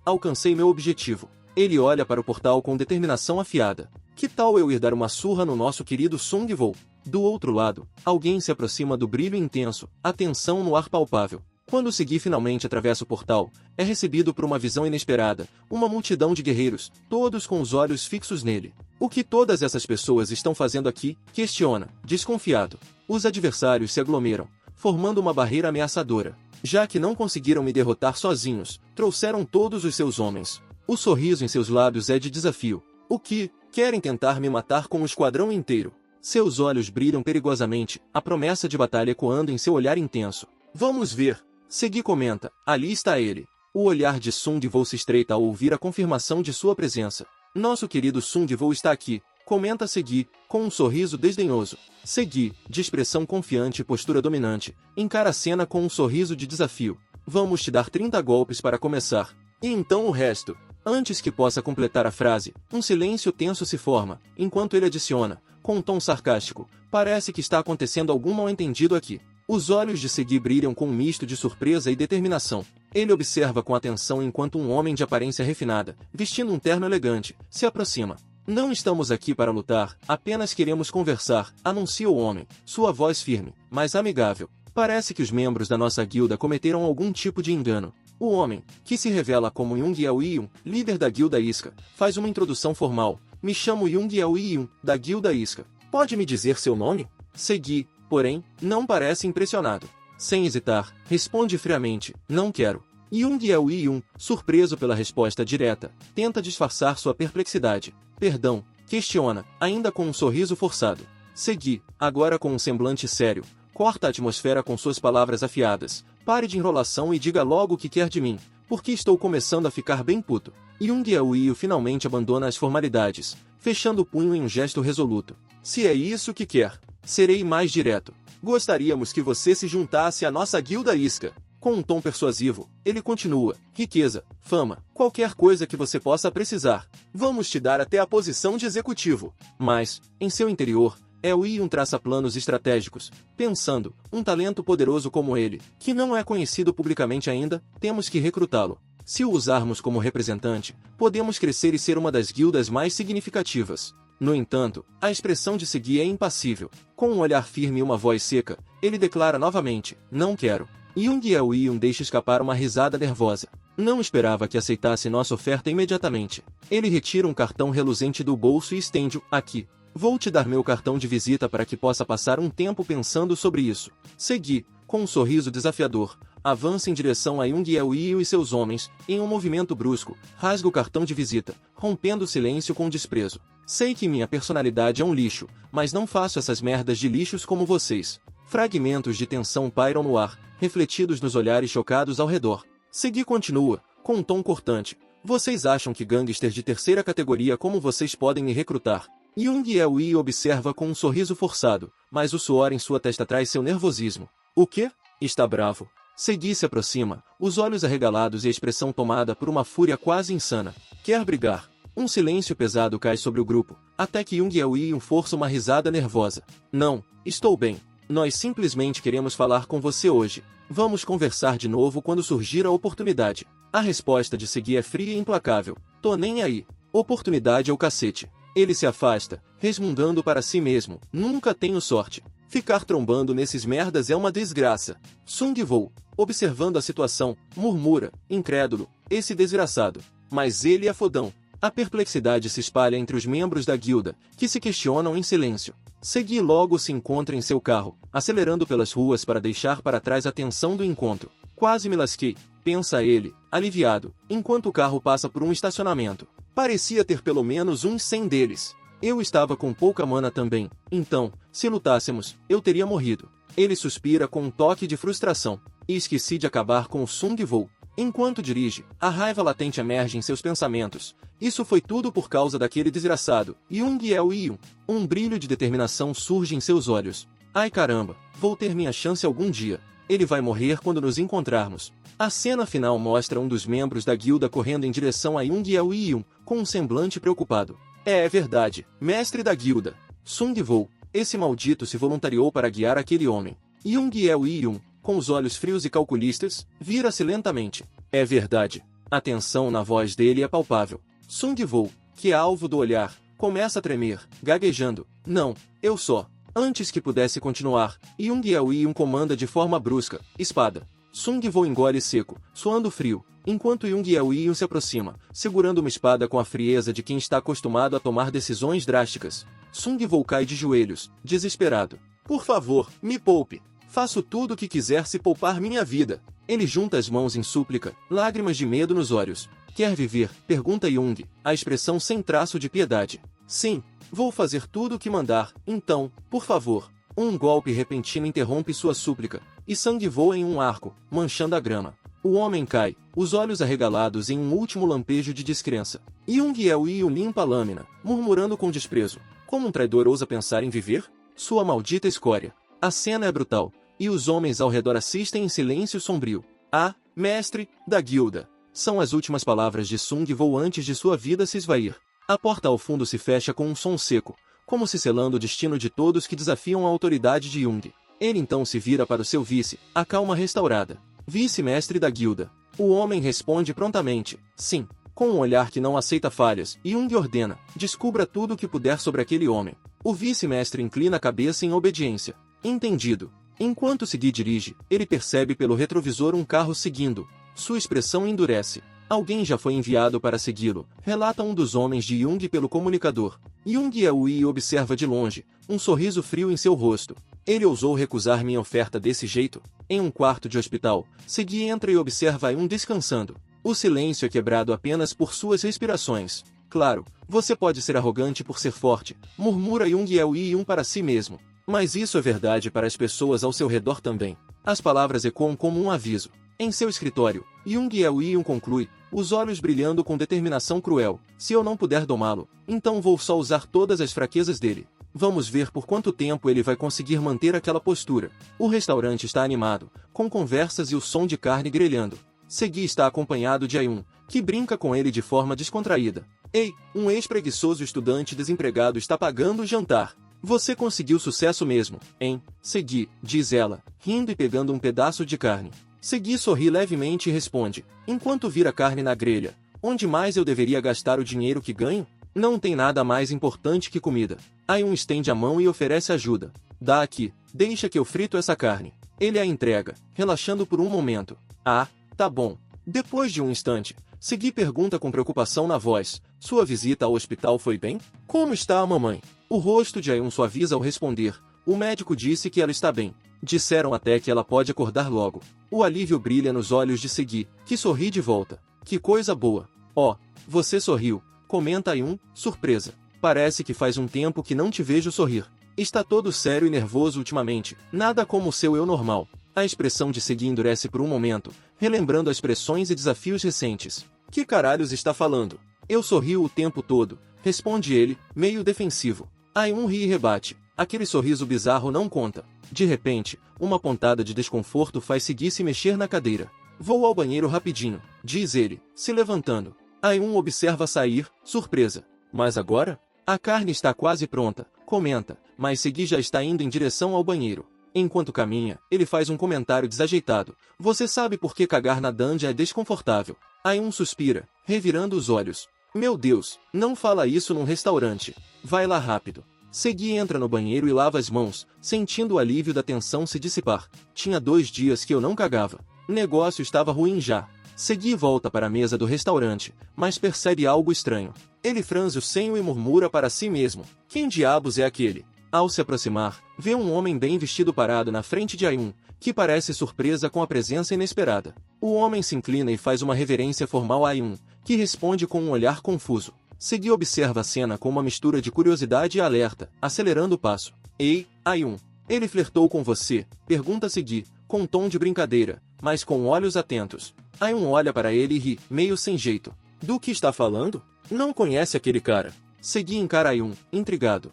alcancei meu objetivo. Ele olha para o portal com determinação afiada. Que tal eu ir dar uma surra no nosso querido Sung Vou? Do outro lado, alguém se aproxima do brilho intenso, a tensão no ar palpável. Quando Segui finalmente atravessa o portal, é recebido por uma visão inesperada, uma multidão de guerreiros, todos com os olhos fixos nele. O que todas essas pessoas estão fazendo aqui? Questiona, desconfiado. Os adversários se aglomeram, formando uma barreira ameaçadora. Já que não conseguiram me derrotar sozinhos, trouxeram todos os seus homens. O sorriso em seus lábios é de desafio. O que? Querem tentar me matar com o esquadrão inteiro. Seus olhos brilham perigosamente, a promessa de batalha ecoando em seu olhar intenso. Vamos ver. Segui comenta, ali está ele. O olhar de Sung Vou se estreita ao ouvir a confirmação de sua presença. Nosso querido Sung Vou está aqui, comenta Segui, com um sorriso desdenhoso. Segui, de expressão confiante e postura dominante, encara a cena com um sorriso de desafio. Vamos te dar 30 golpes para começar. E então o resto. Antes que possa completar a frase, um silêncio tenso se forma, enquanto ele adiciona, com um tom sarcástico, parece que está acontecendo algum mal-entendido aqui. Os olhos de Segui brilham com um misto de surpresa e determinação. Ele observa com atenção enquanto um homem de aparência refinada, vestindo um terno elegante, se aproxima. Não estamos aqui para lutar, apenas queremos conversar, anuncia o homem, sua voz firme, mas amigável. Parece que os membros da nossa guilda cometeram algum tipo de engano. O homem, que se revela como Young Yao-Yun, líder da guilda Isca, faz uma introdução formal. Me chamo Young Yao-Yun, da guilda Isca. Pode me dizer seu nome? Segui, porém, não parece impressionado. Sem hesitar, responde friamente, não quero. Young Yao-Yun, surpreso pela resposta direta, tenta disfarçar sua perplexidade. Perdão, questiona, ainda com um sorriso forçado. Segui, agora com um semblante sério, corta a atmosfera com suas palavras afiadas. Pare de enrolação e diga logo o que quer de mim, porque estou começando a ficar bem puto. Young Yao-Yun finalmente abandona as formalidades, fechando o punho em um gesto resoluto. Se é isso que quer, serei mais direto. Gostaríamos que você se juntasse à nossa guilda Isca. Com um tom persuasivo, ele continua, riqueza, fama, qualquer coisa que você possa precisar. Vamos te dar até a posição de executivo. Mas, em seu interior, Yao-Yun traça planos estratégicos, pensando, um talento poderoso como ele, que não é conhecido publicamente ainda, temos que recrutá-lo. Se o usarmos como representante, podemos crescer e ser uma das guildas mais significativas. No entanto, a expressão de Segui é impassível. Com um olhar firme e uma voz seca, ele declara novamente, não quero. Young Yao-Yun deixa escapar uma risada nervosa. Não esperava que aceitasse nossa oferta imediatamente. Ele retira um cartão reluzente do bolso e estende-o, aqui. Vou te dar meu cartão de visita para que possa passar um tempo pensando sobre isso. Segui, com um sorriso desafiador, avança em direção a Young Yao-Yun e seus homens, em um movimento brusco, rasga o cartão de visita, rompendo o silêncio com desprezo. Sei que minha personalidade é um lixo, mas não faço essas merdas de lixos como vocês. Fragmentos de tensão pairam no ar, refletidos nos olhares chocados ao redor. Segui continua, com um tom cortante. Vocês acham que gangsters de terceira categoria como vocês podem me recrutar? Young Yao-Yun observa com um sorriso forçado, mas o suor em sua testa traz seu nervosismo. O quê? Está bravo. Segui se aproxima, os olhos arregalados e a expressão tomada por uma fúria quase insana. Quer brigar? Um silêncio pesado cai sobre o grupo, até que Young Yao-Yun força uma risada nervosa. Não, estou bem. Nós simplesmente queremos falar com você hoje. Vamos conversar de novo quando surgir a oportunidade. A resposta de Segui é fria e implacável. Tô nem aí. Oportunidade é o cacete. Ele se afasta, resmungando para si mesmo. Nunca tenho sorte. Ficar trombando nesses merdas é uma desgraça. Sung Vou, observando a situação, murmura, incrédulo, esse desgraçado. Mas ele é fodão. A perplexidade se espalha entre os membros da guilda, que se questionam em silêncio. Segui logo se encontra em seu carro, acelerando pelas ruas para deixar para trás a tensão do encontro. Quase me lasquei, pensa ele, aliviado, enquanto o carro passa por um estacionamento. Parecia ter pelo menos uns 100 deles. Eu estava com pouca mana também, então, se lutássemos, eu teria morrido. Ele suspira com um toque de frustração. E esqueci de acabar com o Sung Vou. Enquanto dirige, a raiva latente emerge em seus pensamentos. Isso foi tudo por causa daquele desgraçado, Young-Eul-Yun. Um brilho de determinação surge em seus olhos. Ai caramba, vou ter minha chance algum dia. Ele vai morrer quando nos encontrarmos. A cena final mostra um dos membros da guilda correndo em direção a Young-Eul-Yun, com um semblante preocupado. É verdade, mestre da guilda. Sung-Woo, esse maldito se voluntariou para guiar aquele homem. Young-Eul-Yun, com os olhos frios e calculistas, vira-se lentamente. É verdade. A tensão na voz dele é palpável. Sung-Woo, que é alvo do olhar, começa a tremer, gaguejando. Não, eu só. Antes que pudesse continuar, Young-Eul-Yun comanda de forma brusca. Espada. Sung-Woo engole seco, suando frio, enquanto Young-Eul-Yun se aproxima, segurando uma espada com a frieza de quem está acostumado a tomar decisões drásticas. Sung-Woo cai de joelhos, desesperado. Por favor, me poupe. Faço tudo o que quiser se poupar minha vida. Ele junta as mãos em súplica, lágrimas de medo nos olhos. Quer viver? Pergunta Young, a expressão sem traço de piedade. Sim, vou fazer tudo o que mandar, então, por favor. Um golpe repentino interrompe sua súplica, e sangue voa em um arco, manchando a grama. O homem cai, os olhos arregalados em um último lampejo de descrença. Young-Eul-Yun limpa a lâmina, murmurando com desprezo. Como um traidor ousa pensar em viver? Sua maldita escória. A cena é brutal, e os homens ao redor assistem em silêncio sombrio. Ah, mestre, da guilda. São as últimas palavras de Sung-Woo antes de sua vida se esvair. A porta ao fundo se fecha com um som seco, como se selando o destino de todos que desafiam a autoridade de Young. Ele então se vira para o seu vice, a calma restaurada. Vice-mestre da guilda. O homem responde prontamente, sim. Com um olhar que não aceita falhas, Young ordena, descubra tudo o que puder sobre aquele homem. O vice-mestre inclina a cabeça em obediência. Entendido. Enquanto Segui dirige, ele percebe pelo retrovisor um carro seguindo. Sua expressão endurece. Alguém já foi enviado para segui-lo, relata um dos homens de Young pelo comunicador. Young-Eul-Yun observa de longe, um sorriso frio em seu rosto. Ele ousou recusar minha oferta desse jeito? Em um quarto de hospital, Segui entra e observa Ayun descansando. O silêncio é quebrado apenas por suas respirações. Claro, você pode ser arrogante por ser forte, murmura Young-Eul-Yun para si mesmo. Mas isso é verdade para as pessoas ao seu redor também. As palavras ecoam como um aviso. Em seu escritório, Young-Eul-Yun conclui, os olhos brilhando com determinação cruel. Se eu não puder domá-lo, então vou só usar todas as fraquezas dele. Vamos ver por quanto tempo ele vai conseguir manter aquela postura. O restaurante está animado, com conversas e o som de carne grelhando. Segui está acompanhado de Ayun, que brinca com ele de forma descontraída. Ei, um ex-preguiçoso estudante desempregado está pagando o jantar. Você conseguiu sucesso mesmo, hein? Segui, diz ela, rindo e pegando um pedaço de carne. Segui sorri levemente e responde, enquanto vira carne na grelha, onde mais eu deveria gastar o dinheiro que ganho? Não tem nada mais importante que comida. Ayun estende a mão e oferece ajuda. Dá aqui, deixa que eu frito essa carne. Ele a entrega, relaxando por um momento. Ah, tá bom. Depois de um instante, Segui pergunta com preocupação na voz, sua visita ao hospital foi bem? Como está a mamãe? O rosto de Ayun suaviza ao responder, o médico disse que ela está bem. Disseram até que ela pode acordar logo. O alívio brilha nos olhos de Segui, que sorri de volta. Que coisa boa. Oh, você sorriu, comenta Ayun, surpresa. Parece que faz um tempo que não te vejo sorrir. Está todo sério e nervoso ultimamente, nada como o seu eu normal. A expressão de Segui endurece por um momento, relembrando as pressões e desafios recentes. Que caralhos está falando? Eu sorrio o tempo todo, responde ele, meio defensivo. Ayun ri e rebate. Aquele sorriso bizarro não conta. De repente, uma pontada de desconforto faz Segui se mexer na cadeira. Vou ao banheiro rapidinho, diz ele, se levantando. Ayun observa sair, surpresa. Mas agora? A carne está quase pronta, comenta, mas Segui já está indo em direção ao banheiro. Enquanto caminha, ele faz um comentário desajeitado. Você sabe por que cagar na dungeon é desconfortável? Ayun suspira, revirando os olhos. Meu Deus, não fala isso num restaurante. Vai lá rápido. Segui entra no banheiro e lava as mãos, sentindo o alívio da tensão se dissipar. Tinha 2 dias que eu não cagava. O negócio estava ruim já. Segui volta para a mesa do restaurante, mas percebe algo estranho. Ele franze o senho e murmura para si mesmo. Quem diabos é aquele? Ao se aproximar, vê um homem bem vestido parado na frente de Ayun, que parece surpresa com a presença inesperada. O homem se inclina e faz uma reverência formal a Ayun, que responde com um olhar confuso. Segui observa a cena com uma mistura de curiosidade e alerta, acelerando o passo. Ei, Ayun, ele flertou com você? Pergunta Segui, com um tom de brincadeira, mas com olhos atentos. Ayun olha para ele e ri, meio sem jeito. Do que está falando? Não conhece aquele cara. Segui encara Ayun, intrigado.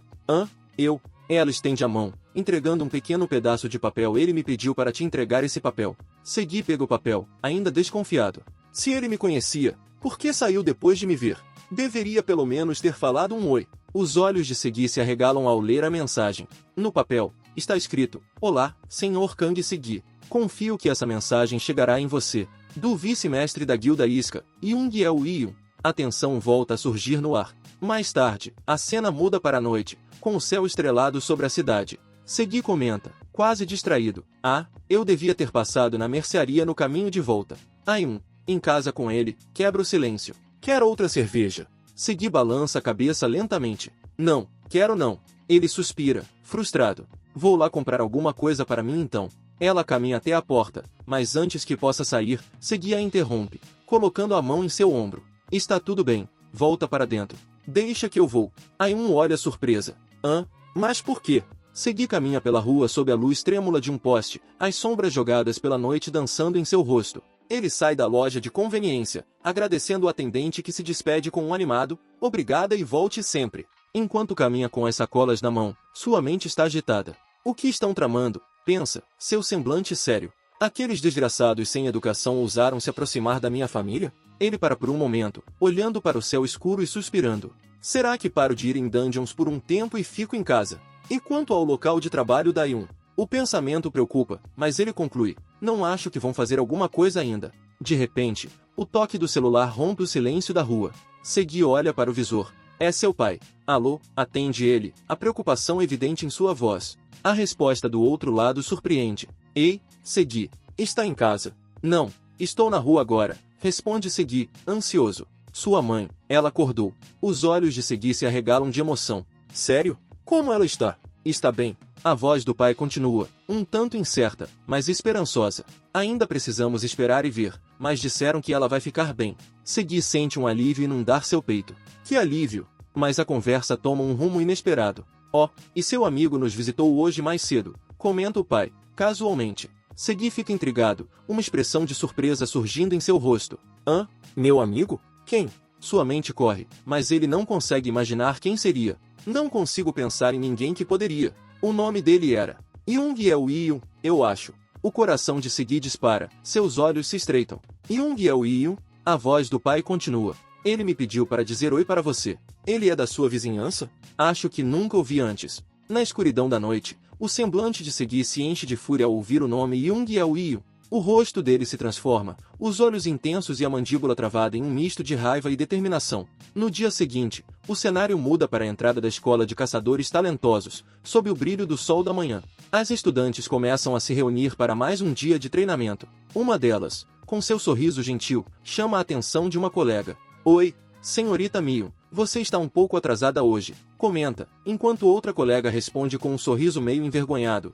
Eu? Ela estende a mão, entregando um pequeno pedaço de papel. Ele me pediu para te entregar esse papel. Segui pega o papel, ainda desconfiado. Se ele me conhecia, por que saiu depois de me ver? Deveria pelo menos ter falado um oi. Os olhos de Segui se arregalam ao ler a mensagem. No papel, está escrito: Olá, Sr. Kang Segui. Confio que essa mensagem chegará em você. Do vice-mestre da guilda Isca, Young-El-Yun. A tensão volta a surgir no ar. Mais tarde, a cena muda para a noite, com o céu estrelado sobre a cidade. Segui comenta, quase distraído. Eu devia ter passado na mercearia no caminho de volta. Ayun, em casa com ele, quebra o silêncio. Quer outra cerveja? Segui balança a cabeça lentamente. Não, quero não. Ele suspira, frustrado. Vou lá comprar alguma coisa para mim então. Ela caminha até a porta, mas antes que possa sair, Segui a interrompe, colocando a mão em seu ombro. Está tudo bem, volta para dentro. Deixa que eu vou. Ayun olha surpresa. Mas por quê? Segui caminha pela rua sob a luz trêmula de um poste, as sombras jogadas pela noite dançando em seu rosto. Ele sai da loja de conveniência, agradecendo o atendente que se despede com um animado, obrigada e volte sempre. Enquanto caminha com as sacolas na mão, sua mente está agitada. O que estão tramando? Pensa, seu semblante sério. Aqueles desgraçados sem educação ousaram se aproximar da minha família? Ele para por um momento, olhando para o céu escuro e suspirando. Será que paro de ir em dungeons por um tempo e fico em casa? E quanto ao local de trabalho da Ayun? O pensamento preocupa, mas ele conclui. Não acho que vão fazer alguma coisa ainda. De repente, o toque do celular rompe o silêncio da rua. Segui olha para o visor. É seu pai. Alô, atende ele, a preocupação evidente em sua voz. A resposta do outro lado surpreende. Ei, Segui, está em casa? Não, estou na rua agora, responde Segui, ansioso. Sua mãe, ela acordou. Os olhos de Segui se arregalam de emoção. Sério? Como ela está? Está bem. A voz do pai continua, um tanto incerta, mas esperançosa. Ainda precisamos esperar e ver, mas disseram que ela vai ficar bem. Segui sente um alívio inundar seu peito. Que alívio! Mas a conversa toma um rumo inesperado. E seu amigo nos visitou hoje mais cedo, comenta o pai, casualmente. Segui fica intrigado, uma expressão de surpresa surgindo em seu rosto. Meu amigo? Quem? Sua mente corre, mas ele não consegue imaginar quem seria. Não consigo pensar em ninguém que poderia. O nome dele era Young-El-Yun, eu acho. O coração de Segui dispara, seus olhos se estreitam. Young-El-Yun? A voz do pai continua. Ele me pediu para dizer oi para você. Ele é da sua vizinhança? Acho que nunca o vi antes. Na escuridão da noite, o semblante de Segui se enche de fúria ao ouvir o nome Young-El-Yun. O rosto dele se transforma, os olhos intensos e a mandíbula travada em um misto de raiva e determinação. No dia seguinte, o cenário muda para a entrada da escola de caçadores talentosos, sob o brilho do sol da manhã. As estudantes começam a se reunir para mais um dia de treinamento. Uma delas, com seu sorriso gentil, chama a atenção de uma colega. Oi, senhorita Mion, você está um pouco atrasada hoje, comenta, enquanto outra colega responde com um sorriso meio envergonhado.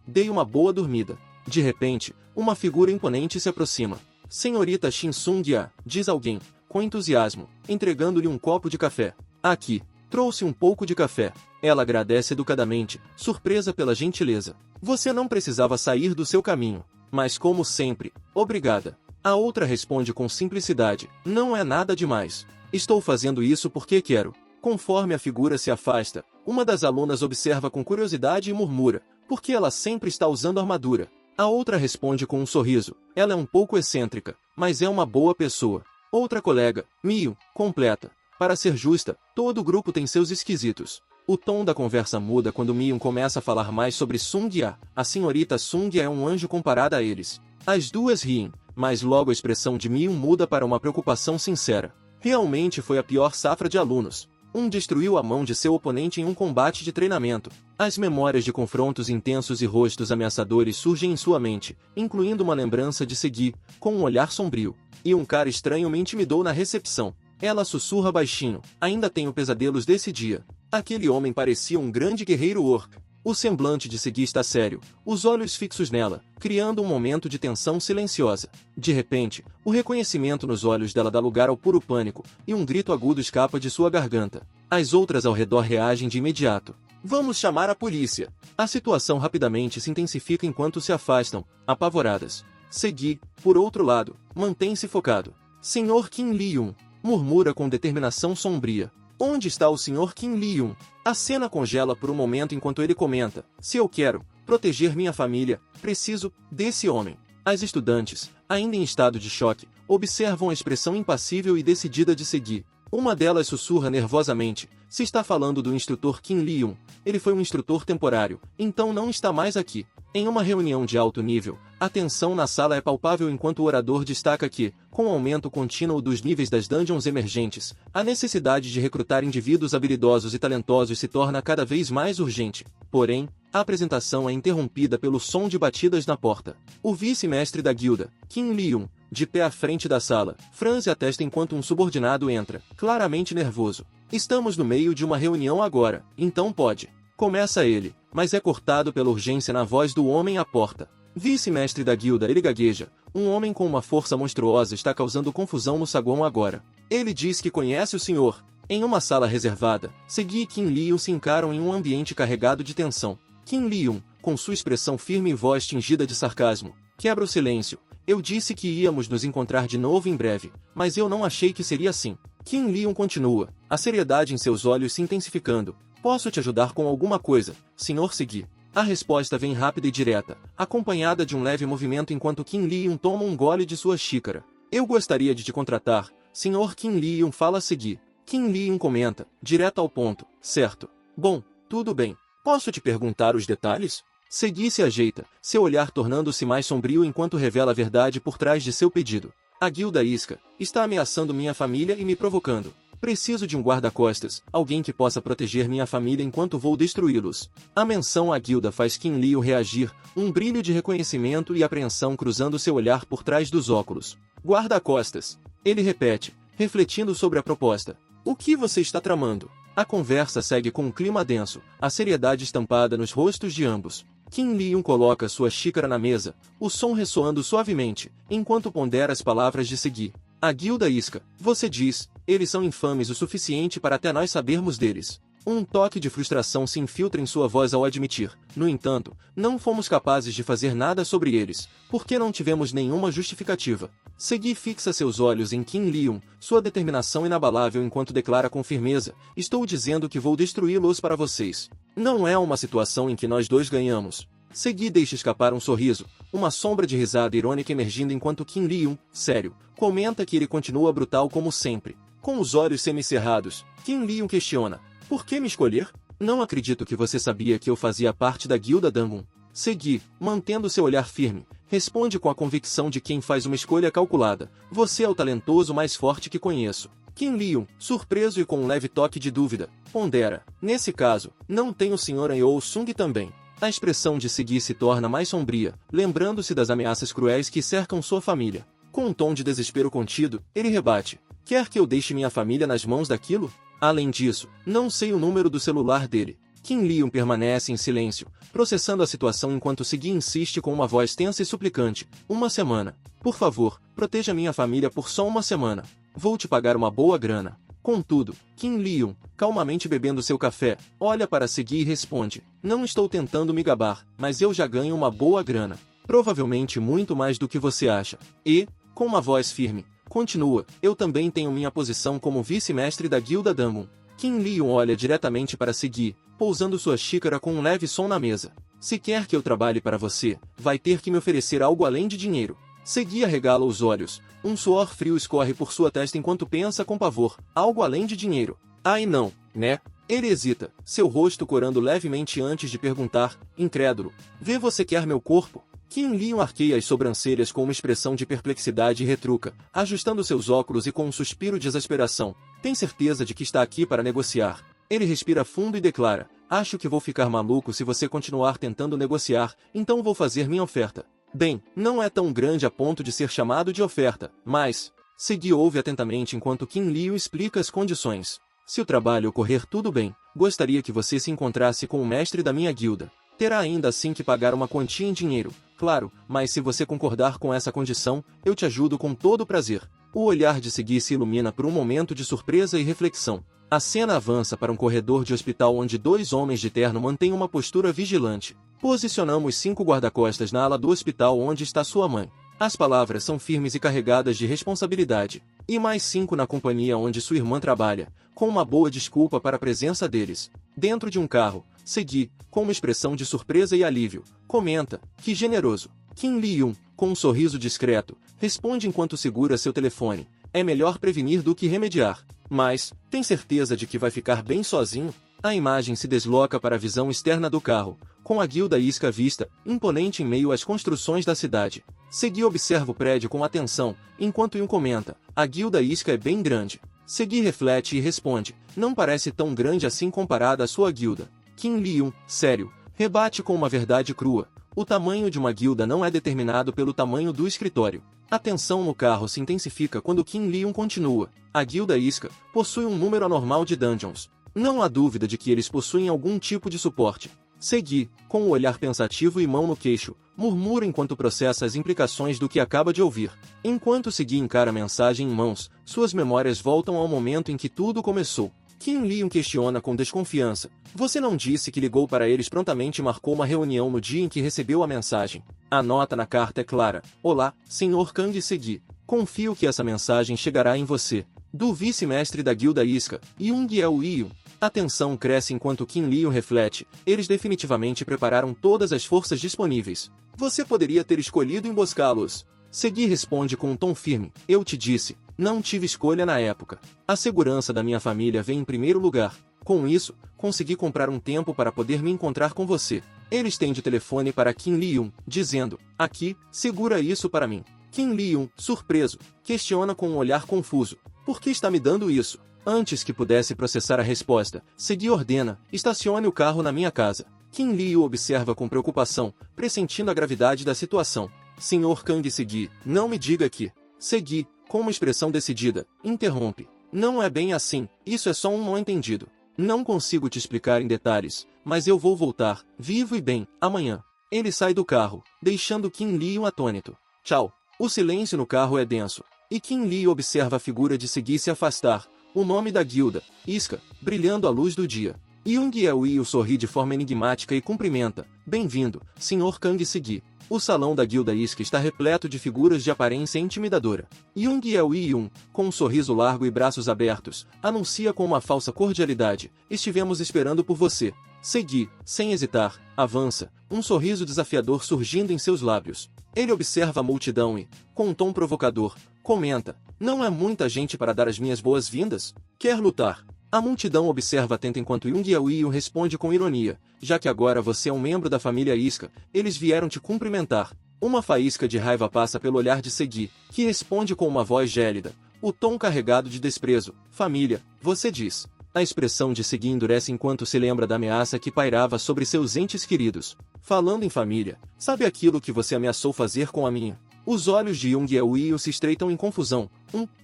Dei uma boa dormida. De repente, uma figura imponente se aproxima. Senhorita Shin-Sung-ya, diz alguém, com entusiasmo, entregando-lhe um copo de café. Aqui, trouxe um pouco de café. Ela agradece educadamente, surpresa pela gentileza. Você não precisava sair do seu caminho. Mas como sempre, obrigada. A outra responde com simplicidade, não é nada demais. Estou fazendo isso porque quero. Conforme a figura se afasta, uma das alunas observa com curiosidade e murmura, porque ela sempre está usando armadura. A outra responde com um sorriso, ela é um pouco excêntrica, mas é uma boa pessoa. Outra colega, Mion, completa. Para ser justa, todo grupo tem seus esquisitos. O tom da conversa muda quando Mion começa a falar mais sobre Sung-ya. A senhorita Sung-ya é um anjo comparada a eles. As duas riem, mas logo a expressão de Mion muda para uma preocupação sincera. Realmente foi a pior safra de alunos. Um destruiu a mão de seu oponente em um combate de treinamento. As memórias de confrontos intensos e rostos ameaçadores surgem em sua mente, incluindo uma lembrança de Segui, com um olhar sombrio. E um cara estranho me intimidou na recepção. Ela sussurra baixinho. Ainda tenho pesadelos desse dia. Aquele homem parecia um grande guerreiro orc. O semblante de Segui está sério, os olhos fixos nela, criando um momento de tensão silenciosa. De repente, o reconhecimento nos olhos dela dá lugar ao puro pânico, e um grito agudo escapa de sua garganta. As outras ao redor reagem de imediato. Vamos chamar a polícia! A situação rapidamente se intensifica enquanto se afastam, apavoradas. Segui, por outro lado, mantém-se focado. Senhor Qin Liyun, murmura com determinação sombria. Onde está o Sr. Qin Liyun? A cena congela por um momento enquanto ele comenta. Se eu quero proteger minha família, preciso desse homem. As estudantes, ainda em estado de choque, observam a expressão impassível e decidida de Segui. Uma delas sussurra nervosamente. Se está falando do instrutor Qin Liyun, ele foi um instrutor temporário, então não está mais aqui. Em uma reunião de alto nível, a tensão na sala é palpável enquanto o orador destaca que, com o aumento contínuo dos níveis das dungeons emergentes, a necessidade de recrutar indivíduos habilidosos e talentosos se torna cada vez mais urgente. Porém, a apresentação é interrompida pelo som de batidas na porta. O vice-mestre da guilda, Qin Liyun, de pé à frente da sala, franze a testa enquanto um subordinado entra, claramente nervoso. Estamos no meio de uma reunião agora, então pode. Começa ele, mas é cortado pela urgência na voz do homem à porta. Vice-mestre da guilda, ele gagueja. Um homem com uma força monstruosa está causando confusão no saguão agora. Ele diz que conhece o senhor. Em uma sala reservada, Segui e Qin Liyun se encaram em um ambiente carregado de tensão. Qin Liyun, com sua expressão firme e voz tingida de sarcasmo, quebra o silêncio. Eu disse que íamos nos encontrar de novo em breve, mas eu não achei que seria assim. Qin Liyun continua, a seriedade em seus olhos se intensificando. Posso te ajudar com alguma coisa, Sr. Segui? A resposta vem rápida e direta, acompanhada de um leve movimento enquanto Qin Liyun toma um gole de sua xícara. Eu gostaria de te contratar, Sr. Qin Liyun, fala Segui. Qin Liyun comenta, direto ao ponto. Certo. Bom, tudo bem. Posso te perguntar os detalhes? Segui se ajeita, seu olhar tornando-se mais sombrio enquanto revela a verdade por trás de seu pedido. A guilda Isca está ameaçando minha família e me provocando. Preciso de um guarda-costas, alguém que possa proteger minha família enquanto vou destruí-los. A menção à guilda faz Qin Liyun reagir, um brilho de reconhecimento e apreensão cruzando seu olhar por trás dos óculos. Guarda-costas. Ele repete, refletindo sobre a proposta. O que você está tramando? A conversa segue com um clima denso, a seriedade estampada nos rostos de ambos. Qin Liyun coloca sua xícara na mesa, o som ressoando suavemente, enquanto pondera as palavras de Segui. A guilda Isca, você diz, eles são infames o suficiente para até nós sabermos deles. Um toque de frustração se infiltra em sua voz ao admitir. No entanto, não fomos capazes de fazer nada sobre eles, porque não tivemos nenhuma justificativa. Segui fixa seus olhos em Qin Liyun, sua determinação inabalável enquanto declara com firmeza, estou dizendo que vou destruí-los para vocês. Não é uma situação em que nós dois ganhamos. Segui deixa escapar um sorriso, uma sombra de risada irônica emergindo enquanto Qin Liyun, sério, comenta que ele continua brutal como sempre. Com os olhos semicerrados, Qin Liyun questiona, por que me escolher? Não acredito que você sabia que eu fazia parte da guilda Dangun. Segui, mantendo seu olhar firme, responde com a convicção de quem faz uma escolha calculada. Você é o talentoso mais forte que conheço. Qin Liyun, surpreso e com um leve toque de dúvida, pondera. Nesse caso, não tem o Sr. Ayo Sung também. A expressão de Segui se torna mais sombria, lembrando-se das ameaças cruéis que cercam sua família. Com um tom de desespero contido, ele rebate. Quer que eu deixe minha família nas mãos daquilo? Além disso, não sei o número do celular dele. Qin Liyun permanece em silêncio, processando a situação enquanto Segui insiste com uma voz tensa e suplicante. Uma semana. Por favor, proteja minha família por só uma semana. Vou te pagar uma boa grana. Contudo, Qin Liyun, calmamente bebendo seu café, olha para Segui e responde. Não estou tentando me gabar, mas eu já ganho uma boa grana. Provavelmente muito mais do que você acha. E, com uma voz firme, continua, eu também tenho minha posição como vice-mestre da guilda Dangun. Qin Liyun olha diretamente para Segui, pousando sua xícara com um leve som na mesa. Se quer que eu trabalhe para você, vai ter que me oferecer algo além de dinheiro. Segui arregala os olhos, um suor frio escorre por sua testa enquanto pensa com pavor, algo além de dinheiro. Ai não, né? Ele hesita, seu rosto corando levemente antes de perguntar, incrédulo. Vê você quer meu corpo? Qin Liyun arqueia as sobrancelhas com uma expressão de perplexidade e retruca, ajustando seus óculos e com um suspiro de exasperação. Tem certeza de que está aqui para negociar? Ele respira fundo e declara, acho que vou ficar maluco se você continuar tentando negociar, então vou fazer minha oferta. Bem, não é tão grande a ponto de ser chamado de oferta, mas... Segui ouve atentamente enquanto Qin Liyun explica as condições. Se o trabalho ocorrer tudo bem, gostaria que você se encontrasse com o mestre da minha guilda. Terá ainda assim que pagar uma quantia em dinheiro, claro, mas se você concordar com essa condição, eu te ajudo com todo prazer. O olhar de Segui se ilumina por um momento de surpresa e reflexão. A cena avança para um corredor de hospital onde dois homens de terno mantêm uma postura vigilante. Posicionamos 5 guarda-costas na ala do hospital onde está sua mãe. As palavras são firmes e carregadas de responsabilidade. E mais 5 na companhia onde sua irmã trabalha, com uma boa desculpa para a presença deles. Dentro de um carro, Segui, com uma expressão de surpresa e alívio, comenta, que generoso. Kim Li-yoon, com um sorriso discreto, responde enquanto segura seu telefone. É melhor prevenir do que remediar. Mas, tem certeza de que vai ficar bem sozinho? A imagem se desloca para a visão externa do carro, com a guilda isca vista, imponente em meio às construções da cidade. Segui observa o prédio com atenção, enquanto Yun comenta, a guilda isca é bem grande. Segui reflete e responde, não parece tão grande assim comparada à sua guilda. Kim Li-yoon, sério, rebate com uma verdade crua. O tamanho de uma guilda não é determinado pelo tamanho do escritório. A tensão no carro se intensifica quando Kim Li-yoon continua. A guilda isca possui um número anormal de dungeons. Não há dúvida de que eles possuem algum tipo de suporte. Segui, com o olhar pensativo e mão no queixo, murmura enquanto processa as implicações do que acaba de ouvir. Enquanto Segui encara a mensagem em mãos, suas memórias voltam ao momento em que tudo começou. Kim Li-yoon questiona com desconfiança. Você não disse que ligou para eles prontamente e marcou uma reunião no dia em que recebeu a mensagem. A nota na carta é clara. Olá, Sr. Kang Segui. Confio que essa mensagem chegará em você. Do vice-mestre da guilda isca, Young Il-yoon. A tensão cresce enquanto Kim Li-yoon reflete. Eles definitivamente prepararam todas as forças disponíveis. Você poderia ter escolhido emboscá-los. Segui responde com um tom firme. Eu te disse, não tive escolha na época. A segurança da minha família vem em primeiro lugar. Com isso, consegui comprar um tempo para poder me encontrar com você. Ele estende o telefone para Kim Li-yoon, dizendo, aqui, segura isso para mim. Kim Li-yoon, surpreso, questiona com um olhar confuso. Por que está me dando isso? Antes que pudesse processar a resposta, Segui ordena, estacione o carro na minha casa. Kim Li-yoon observa com preocupação, pressentindo a gravidade da situação. Sr. Kang Segui, não me diga que... Segui, com uma expressão decidida, interrompe. Não é bem assim, isso é só um mal-entendido. Não consigo te explicar em detalhes, mas eu vou voltar, vivo e bem, amanhã. Ele sai do carro, deixando Kim Li-yoon atônito. Tchau. O silêncio no carro é denso, e Kim Li-yoon observa a figura de Segui se afastar, o nome da guilda, Isca, brilhando à luz do dia. Young Il-yoon sorri de forma enigmática e cumprimenta. Bem-vindo, Sr. Kang Segui. O salão da guilda Isca está repleto de figuras de aparência intimidadora. Young Il-yoon, com um sorriso largo e braços abertos, anuncia com uma falsa cordialidade, estivemos esperando por você. Segui, sem hesitar, avança, um sorriso desafiador surgindo em seus lábios. Ele observa a multidão e, com um tom provocador, comenta, não é muita gente para dar as minhas boas-vindas? Quer lutar? A multidão observa atenta enquanto Young Il-yoon responde com ironia, já que agora você é um membro da família Isca, eles vieram te cumprimentar. Uma faísca de raiva passa pelo olhar de Segui, que responde com uma voz gélida, o tom carregado de desprezo. Família, você diz. A expressão de Segui endurece enquanto se lembra da ameaça que pairava sobre seus entes queridos. Falando em família, sabe aquilo que você ameaçou fazer com a minha? Os olhos de Young Il-yoon se estreitam em confusão,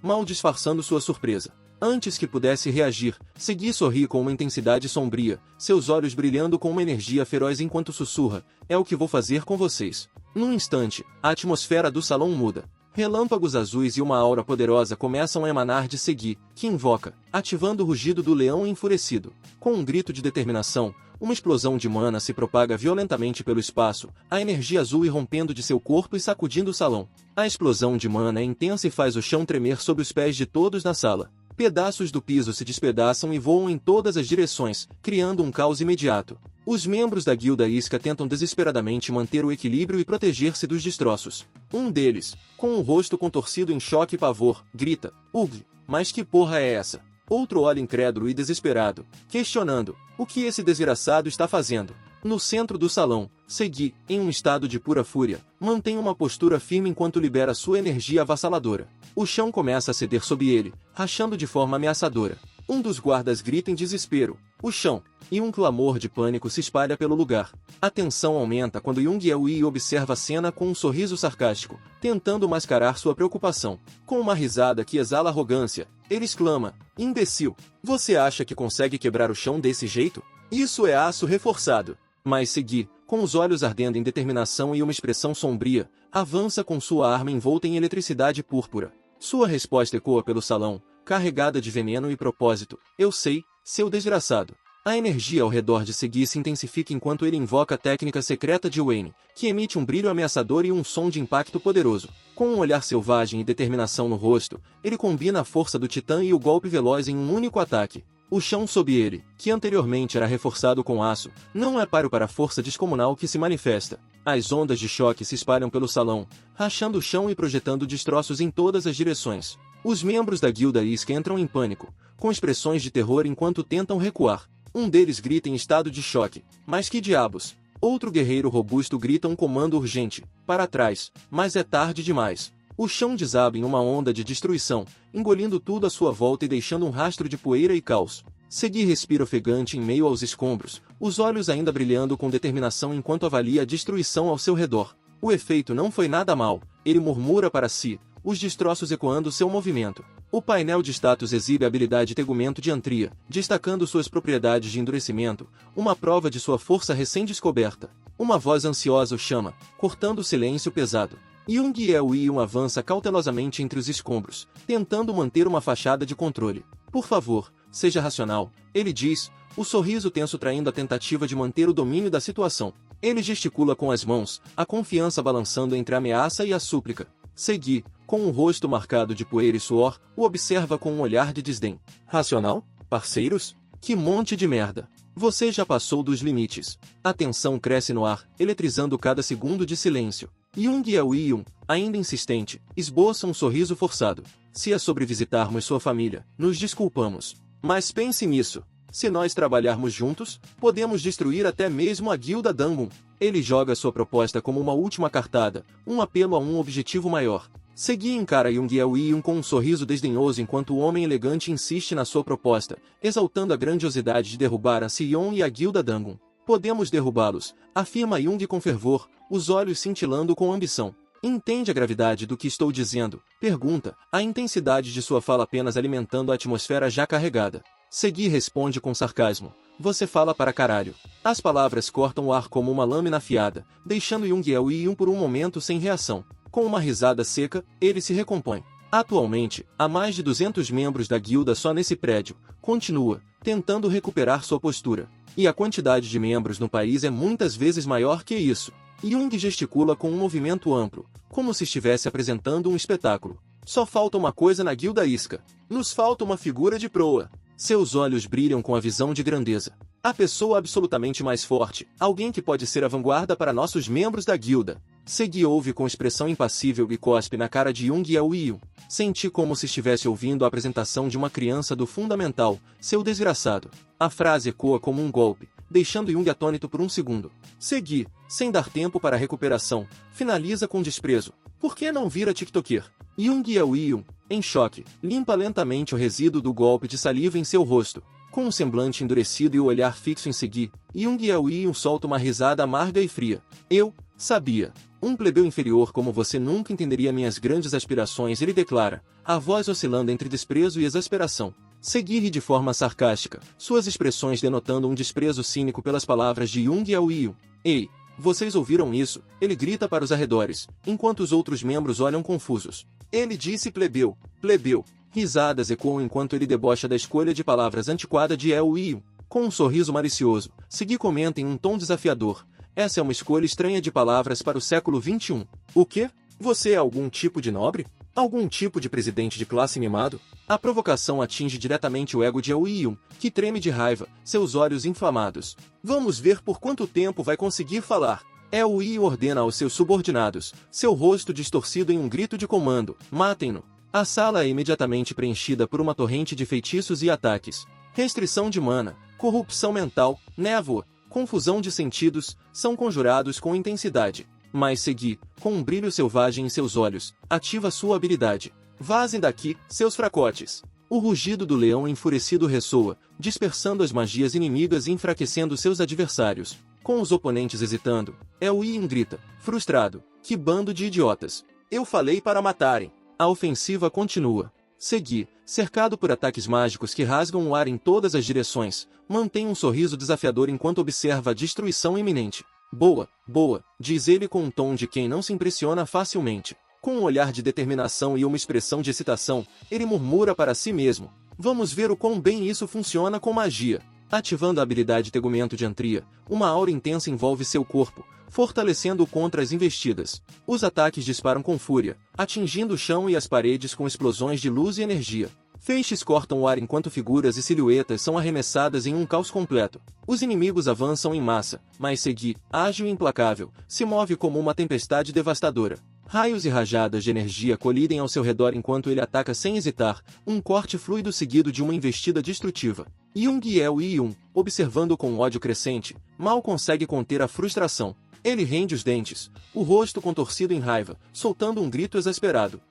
mal disfarçando sua surpresa. Antes que pudesse reagir, Segui sorri com uma intensidade sombria, seus olhos brilhando com uma energia feroz enquanto sussurra, é o que vou fazer com vocês. Num instante, a atmosfera do salão muda. Relâmpagos azuis e uma aura poderosa começam a emanar de Segui, que invoca, ativando o rugido do leão enfurecido. Com um grito de determinação, uma explosão de mana se propaga violentamente pelo espaço, a energia azul irrompendo de seu corpo e sacudindo o salão. A explosão de mana é intensa e faz o chão tremer sob os pés de todos na sala. Pedaços do piso se despedaçam e voam em todas as direções, criando um caos imediato. Os membros da guilda Isca tentam desesperadamente manter o equilíbrio e proteger-se dos destroços. Um deles, com o rosto contorcido em choque e pavor, grita, Ugh, mas que porra é essa? Outro olha incrédulo e desesperado, questionando, o que esse desgraçado está fazendo? No centro do salão, Segui, em um estado de pura fúria, mantém uma postura firme enquanto libera sua energia avassaladora. O chão começa a ceder sob ele, rachando de forma ameaçadora. Um dos guardas grita em desespero, o chão, e um clamor de pânico se espalha pelo lugar. A tensão aumenta quando Young Il-yoon observa a cena com um sorriso sarcástico, tentando mascarar sua preocupação. Com uma risada que exala arrogância, ele exclama, imbecil, você acha que consegue quebrar o chão desse jeito? Isso é aço reforçado. Mas Segui, com os olhos ardendo em determinação e uma expressão sombria, avança com sua arma envolta em eletricidade púrpura. Sua resposta ecoa pelo salão, carregada de veneno e propósito. Eu sei, seu desgraçado. A energia ao redor de Segui se intensifica enquanto ele invoca a técnica secreta de Wayne, que emite um brilho ameaçador e um som de impacto poderoso. Com um olhar selvagem e determinação no rosto, ele combina a força do Titã e o golpe veloz em um único ataque. O chão sob ele, que anteriormente era reforçado com aço, não é páreo para a força descomunal que se manifesta. As ondas de choque se espalham pelo salão, rachando o chão e projetando destroços em todas as direções. Os membros da guilda Iska entram em pânico, com expressões de terror enquanto tentam recuar. Um deles grita em estado de choque. Mas que diabos? Outro guerreiro robusto grita um comando urgente. Para trás, mas é tarde demais. O chão desaba em uma onda de destruição, engolindo tudo à sua volta e deixando um rastro de poeira e caos. Segui respira ofegante em meio aos escombros, os olhos ainda brilhando com determinação enquanto avalia a destruição ao seu redor. O efeito não foi nada mal, ele murmura para si, os destroços ecoando seu movimento. O painel de status exibe a habilidade Tegumento de Antria, destacando suas propriedades de endurecimento, uma prova de sua força recém-descoberta. Uma voz ansiosa o chama, cortando o silêncio pesado. Jung Yeon avança cautelosamente entre os escombros, tentando manter uma fachada de controle. Por favor, seja racional, ele diz, o sorriso tenso traindo a tentativa de manter o domínio da situação. Ele gesticula com as mãos, a confiança balançando entre a ameaça e a súplica. Segui, com um rosto marcado de poeira e suor, o observa com um olhar de desdém. Racional? Parceiros? Que monte de merda! Você já passou dos limites. A tensão cresce no ar, eletrizando cada segundo de silêncio. Jung Yeon, ainda insistente, esboça um sorriso forçado. Se é sobre visitarmos sua família, nos desculpamos. Mas pense nisso. Se nós trabalharmos juntos, podemos destruir até mesmo a guilda Dangun. Ele joga sua proposta como uma última cartada, um apelo a um objetivo maior. Segui encara Jung Yeon com um sorriso desdenhoso enquanto o homem elegante insiste na sua proposta, exaltando a grandiosidade de derrubar a Sion e a guilda Dangun. Podemos derrubá-los, afirma Jung com fervor, os olhos cintilando com ambição. Entende a gravidade do que estou dizendo? Pergunta, a intensidade de sua fala apenas alimentando a atmosfera já carregada. Segui responde com sarcasmo. Você fala para caralho. As palavras cortam o ar como uma lâmina afiada, deixando Jung Yeon por um momento sem reação. Com uma risada seca, ele se recompõe. Atualmente, há mais de 200 membros da guilda só nesse prédio. Continua, tentando recuperar sua postura. E a quantidade de membros no país é muitas vezes maior que isso. Jung gesticula com um movimento amplo, como se estivesse apresentando um espetáculo. Só falta uma coisa na guilda Iska. Nos falta uma figura de proa. Seus olhos brilham com a visão de grandeza. A pessoa absolutamente mais forte, alguém que pode ser a vanguarda para nossos membros da guilda. Segui ouve com expressão impassível e cospe na cara de Jung Yeon. Senti como se estivesse ouvindo a apresentação de uma criança do fundamental, seu desgraçado. A frase ecoa como um golpe, deixando Jung atônito por um segundo. Segui, sem dar tempo para a recuperação, finaliza com desprezo. Por que não vira tiktoker? Jung Yeon, em choque, limpa lentamente o resíduo do golpe de saliva em seu rosto. Com um semblante endurecido e o olhar fixo em Segui, Jung Yeon solta uma risada amarga e fria. Eu sabia. Um plebeu inferior como você nunca entenderia minhas grandes aspirações, ele declara, a voz oscilando entre desprezo e exasperação. Segui ri de forma sarcástica, suas expressões denotando um desprezo cínico pelas palavras de Jung Yeon. Ei, vocês ouviram isso? Ele grita para os arredores, enquanto os outros membros olham confusos. Ele disse plebeu, plebeu. Risadas ecoam enquanto ele debocha da escolha de palavras antiquada de Yeon. Com um sorriso malicioso, Segui comenta em um tom desafiador. Essa é uma escolha estranha de palavras para o século XXI. O quê? Você é algum tipo de nobre? Algum tipo de presidente de classe mimado? A provocação atinge diretamente o ego de Yeon, que treme de raiva, seus olhos inflamados. Vamos ver por quanto tempo vai conseguir falar. Yeon ordena aos seus subordinados, seu rosto distorcido em um grito de comando. Matem-no. A sala é imediatamente preenchida por uma torrente de feitiços e ataques. Restrição de mana, corrupção mental, névoa, confusão de sentidos, são conjurados com intensidade. Mas Segui, com um brilho selvagem em seus olhos, ativa sua habilidade. Vazem daqui, seus fracotes. O rugido do leão enfurecido ressoa, dispersando as magias inimigas e enfraquecendo seus adversários. Com os oponentes hesitando, Yeon grita, frustrado, que bando de idiotas. Eu falei para matarem. A ofensiva continua. Segui, cercado por ataques mágicos que rasgam o ar em todas as direções, mantém um sorriso desafiador enquanto observa a destruição iminente. Boa, boa, diz ele com um tom de quem não se impressiona facilmente. Com um olhar de determinação e uma expressão de excitação, ele murmura para si mesmo. Vamos ver o quão bem isso funciona com magia. Ativando a habilidade Tegumento de Antria, uma aura intensa envolve seu corpo, fortalecendo-o contra as investidas. Os ataques disparam com fúria, atingindo o chão e as paredes com explosões de luz e energia. Feixes cortam o ar enquanto figuras e silhuetas são arremessadas em um caos completo. Os inimigos avançam em massa, mas Segui, ágil e implacável, se move como uma tempestade devastadora. Raios e rajadas de energia colidem ao seu redor enquanto ele ataca sem hesitar, um corte fluido seguido de uma investida destrutiva. Young-Yeo, observando com ódio crescente, mal consegue conter a frustração. Ele rende os dentes, o rosto contorcido em raiva, soltando um grito exasperado.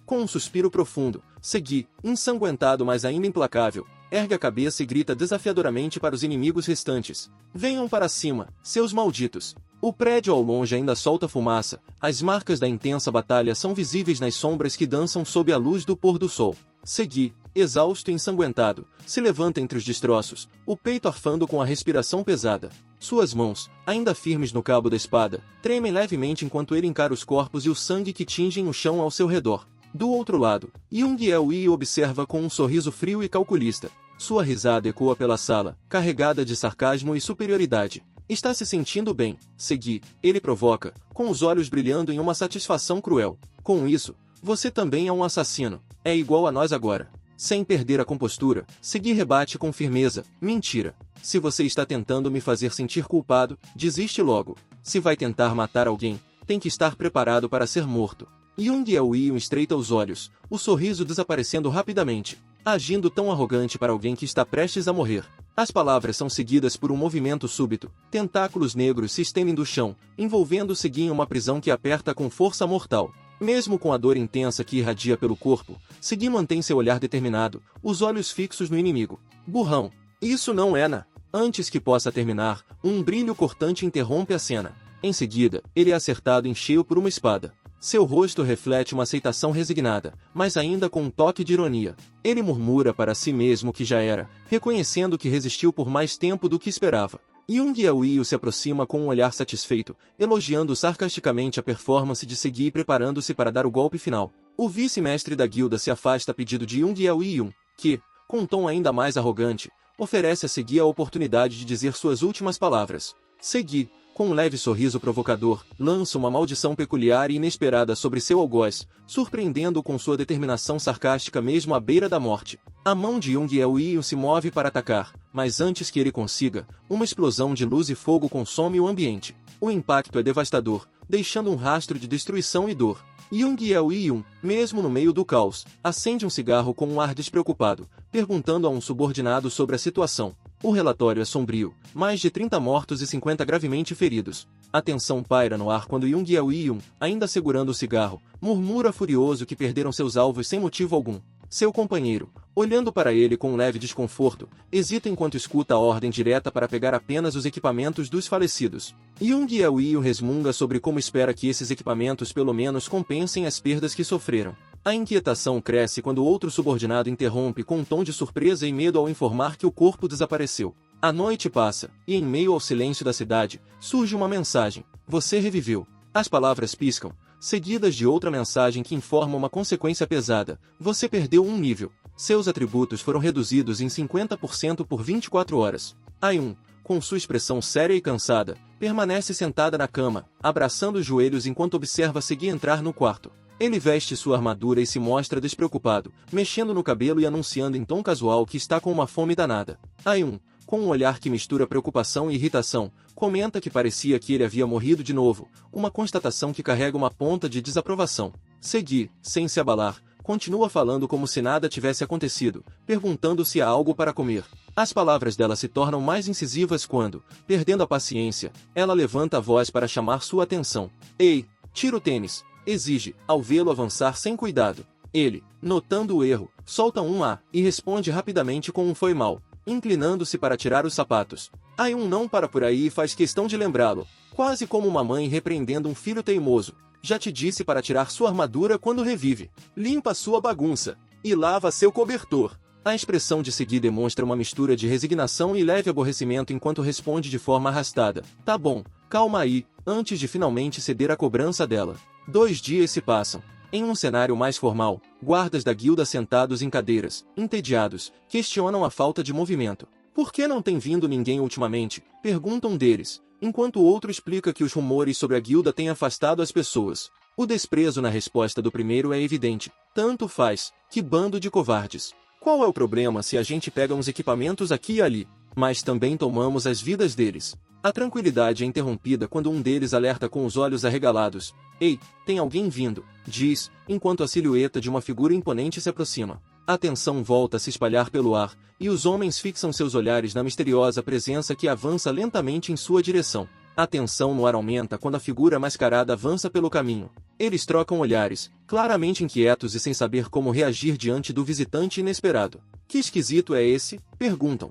Com um suspiro profundo, Segui, ensanguentado mas ainda implacável, ergue a cabeça e grita desafiadoramente para os inimigos restantes. Venham para cima, seus malditos! O prédio ao longe ainda solta fumaça, as marcas da intensa batalha são visíveis nas sombras que dançam sob a luz do pôr do sol. Segui, exausto e ensanguentado, se levanta entre os destroços, o peito arfando com a respiração pesada. Suas mãos, ainda firmes no cabo da espada, tremem levemente enquanto ele encara os corpos e o sangue que tingem o chão ao seu redor. Do outro lado, Young-Yeo observa com um sorriso frio e calculista. Sua risada ecoa pela sala, carregada de sarcasmo e superioridade. Está se sentindo bem, Segui, ele provoca, com os olhos brilhando em uma satisfação cruel. Com isso, você também é um assassino, é igual a nós agora. Sem perder a compostura, Segui rebate com firmeza, mentira. Se você está tentando me fazer sentir culpado, desiste logo. Se vai tentar matar alguém, tem que estar preparado para ser morto. Young-Yeo estreita os olhos, o sorriso desaparecendo rapidamente, agindo tão arrogante para alguém que está prestes a morrer. As palavras são seguidas por um movimento súbito, tentáculos negros se estendem do chão, envolvendo Segui em uma prisão que aperta com força mortal. Mesmo com a dor intensa que irradia pelo corpo, Segui mantém seu olhar determinado, os olhos fixos no inimigo. Burrão! Isso não é na... Antes que possa terminar, um brilho cortante interrompe a cena. Em seguida, ele é acertado em cheio por uma espada. Seu rosto reflete uma aceitação resignada, mas ainda com um toque de ironia. Ele murmura para si mesmo que já era, reconhecendo que resistiu por mais tempo do que esperava. Young-Yeo se aproxima com um olhar satisfeito, elogiando sarcasticamente a performance de Segui e preparando-se para dar o golpe final. O vice-mestre da guilda se afasta a pedido de Young-Yeo, que, com um tom ainda mais arrogante, oferece a Segui a oportunidade de dizer suas últimas palavras. Segui, com um leve sorriso provocador, lança uma maldição peculiar e inesperada sobre seu algoz, surpreendendo-o com sua determinação sarcástica mesmo à beira da morte. A mão de Young-Yeo se move para atacar, mas antes que ele consiga, uma explosão de luz e fogo consome o ambiente. O impacto é devastador, deixando um rastro de destruição e dor. Young-Yeo, mesmo no meio do caos, acende um cigarro com um ar despreocupado, perguntando a um subordinado sobre a situação. O relatório é sombrio, mais de 30 mortos e 50 gravemente feridos. A tensão paira no ar quando Young-Yeo, ainda segurando o cigarro, murmura furioso que perderam seus alvos sem motivo algum. Seu companheiro, olhando para ele com um leve desconforto, hesita enquanto escuta a ordem direta para pegar apenas os equipamentos dos falecidos. Young-Yeo resmunga sobre como espera que esses equipamentos pelo menos compensem as perdas que sofreram. A inquietação cresce quando outro subordinado interrompe com um tom de surpresa e medo ao informar que o corpo desapareceu. A noite passa, e em meio ao silêncio da cidade, surge uma mensagem. Você reviveu. As palavras piscam, seguidas de outra mensagem que informa uma consequência pesada. Você perdeu um nível. Seus atributos foram reduzidos em 50% por 24 horas. Ayun, com sua expressão séria e cansada, permanece sentada na cama, abraçando os joelhos enquanto observa Segui entrar no quarto. Ele veste sua armadura e se mostra despreocupado, mexendo no cabelo e anunciando em tom casual que está com uma fome danada. Ayun, com um olhar que mistura preocupação e irritação, comenta que parecia que ele havia morrido de novo, uma constatação que carrega uma ponta de desaprovação. Segui, sem se abalar, continua falando como se nada tivesse acontecido, perguntando se há algo para comer. As palavras dela se tornam mais incisivas quando, perdendo a paciência, ela levanta a voz para chamar sua atenção. Ei, tira o tênis! Exige, ao vê-lo avançar sem cuidado. Ele, notando o erro, solta um "ah" e responde rapidamente com um "foi mal", inclinando-se para tirar os sapatos. Ayun não para por aí e faz questão de lembrá-lo, quase como uma mãe repreendendo um filho teimoso. Já te disse para tirar sua armadura quando revive. Limpa sua bagunça. E lava seu cobertor. A expressão de Segui demonstra uma mistura de resignação e leve aborrecimento enquanto responde de forma arrastada. Tá bom, calma aí, antes de finalmente ceder à cobrança dela. 2 dias se passam. Em um cenário mais formal, guardas da guilda sentados em cadeiras, entediados, questionam a falta de movimento. Por que não tem vindo ninguém ultimamente? Pergunta um deles, enquanto o outro explica que os rumores sobre a guilda têm afastado as pessoas. O desprezo na resposta do primeiro é evidente. Tanto faz, que bando de covardes. Qual é o problema se a gente pega uns equipamentos aqui e ali, mas também tomamos as vidas deles? A tranquilidade é interrompida quando um deles alerta com os olhos arregalados. Ei, tem alguém vindo, diz, enquanto a silhueta de uma figura imponente se aproxima. A tensão volta a se espalhar pelo ar, e os homens fixam seus olhares na misteriosa presença que avança lentamente em sua direção. A tensão no ar aumenta quando a figura mascarada avança pelo caminho. Eles trocam olhares, claramente inquietos e sem saber como reagir diante do visitante inesperado. Que esquisito é esse? Perguntam.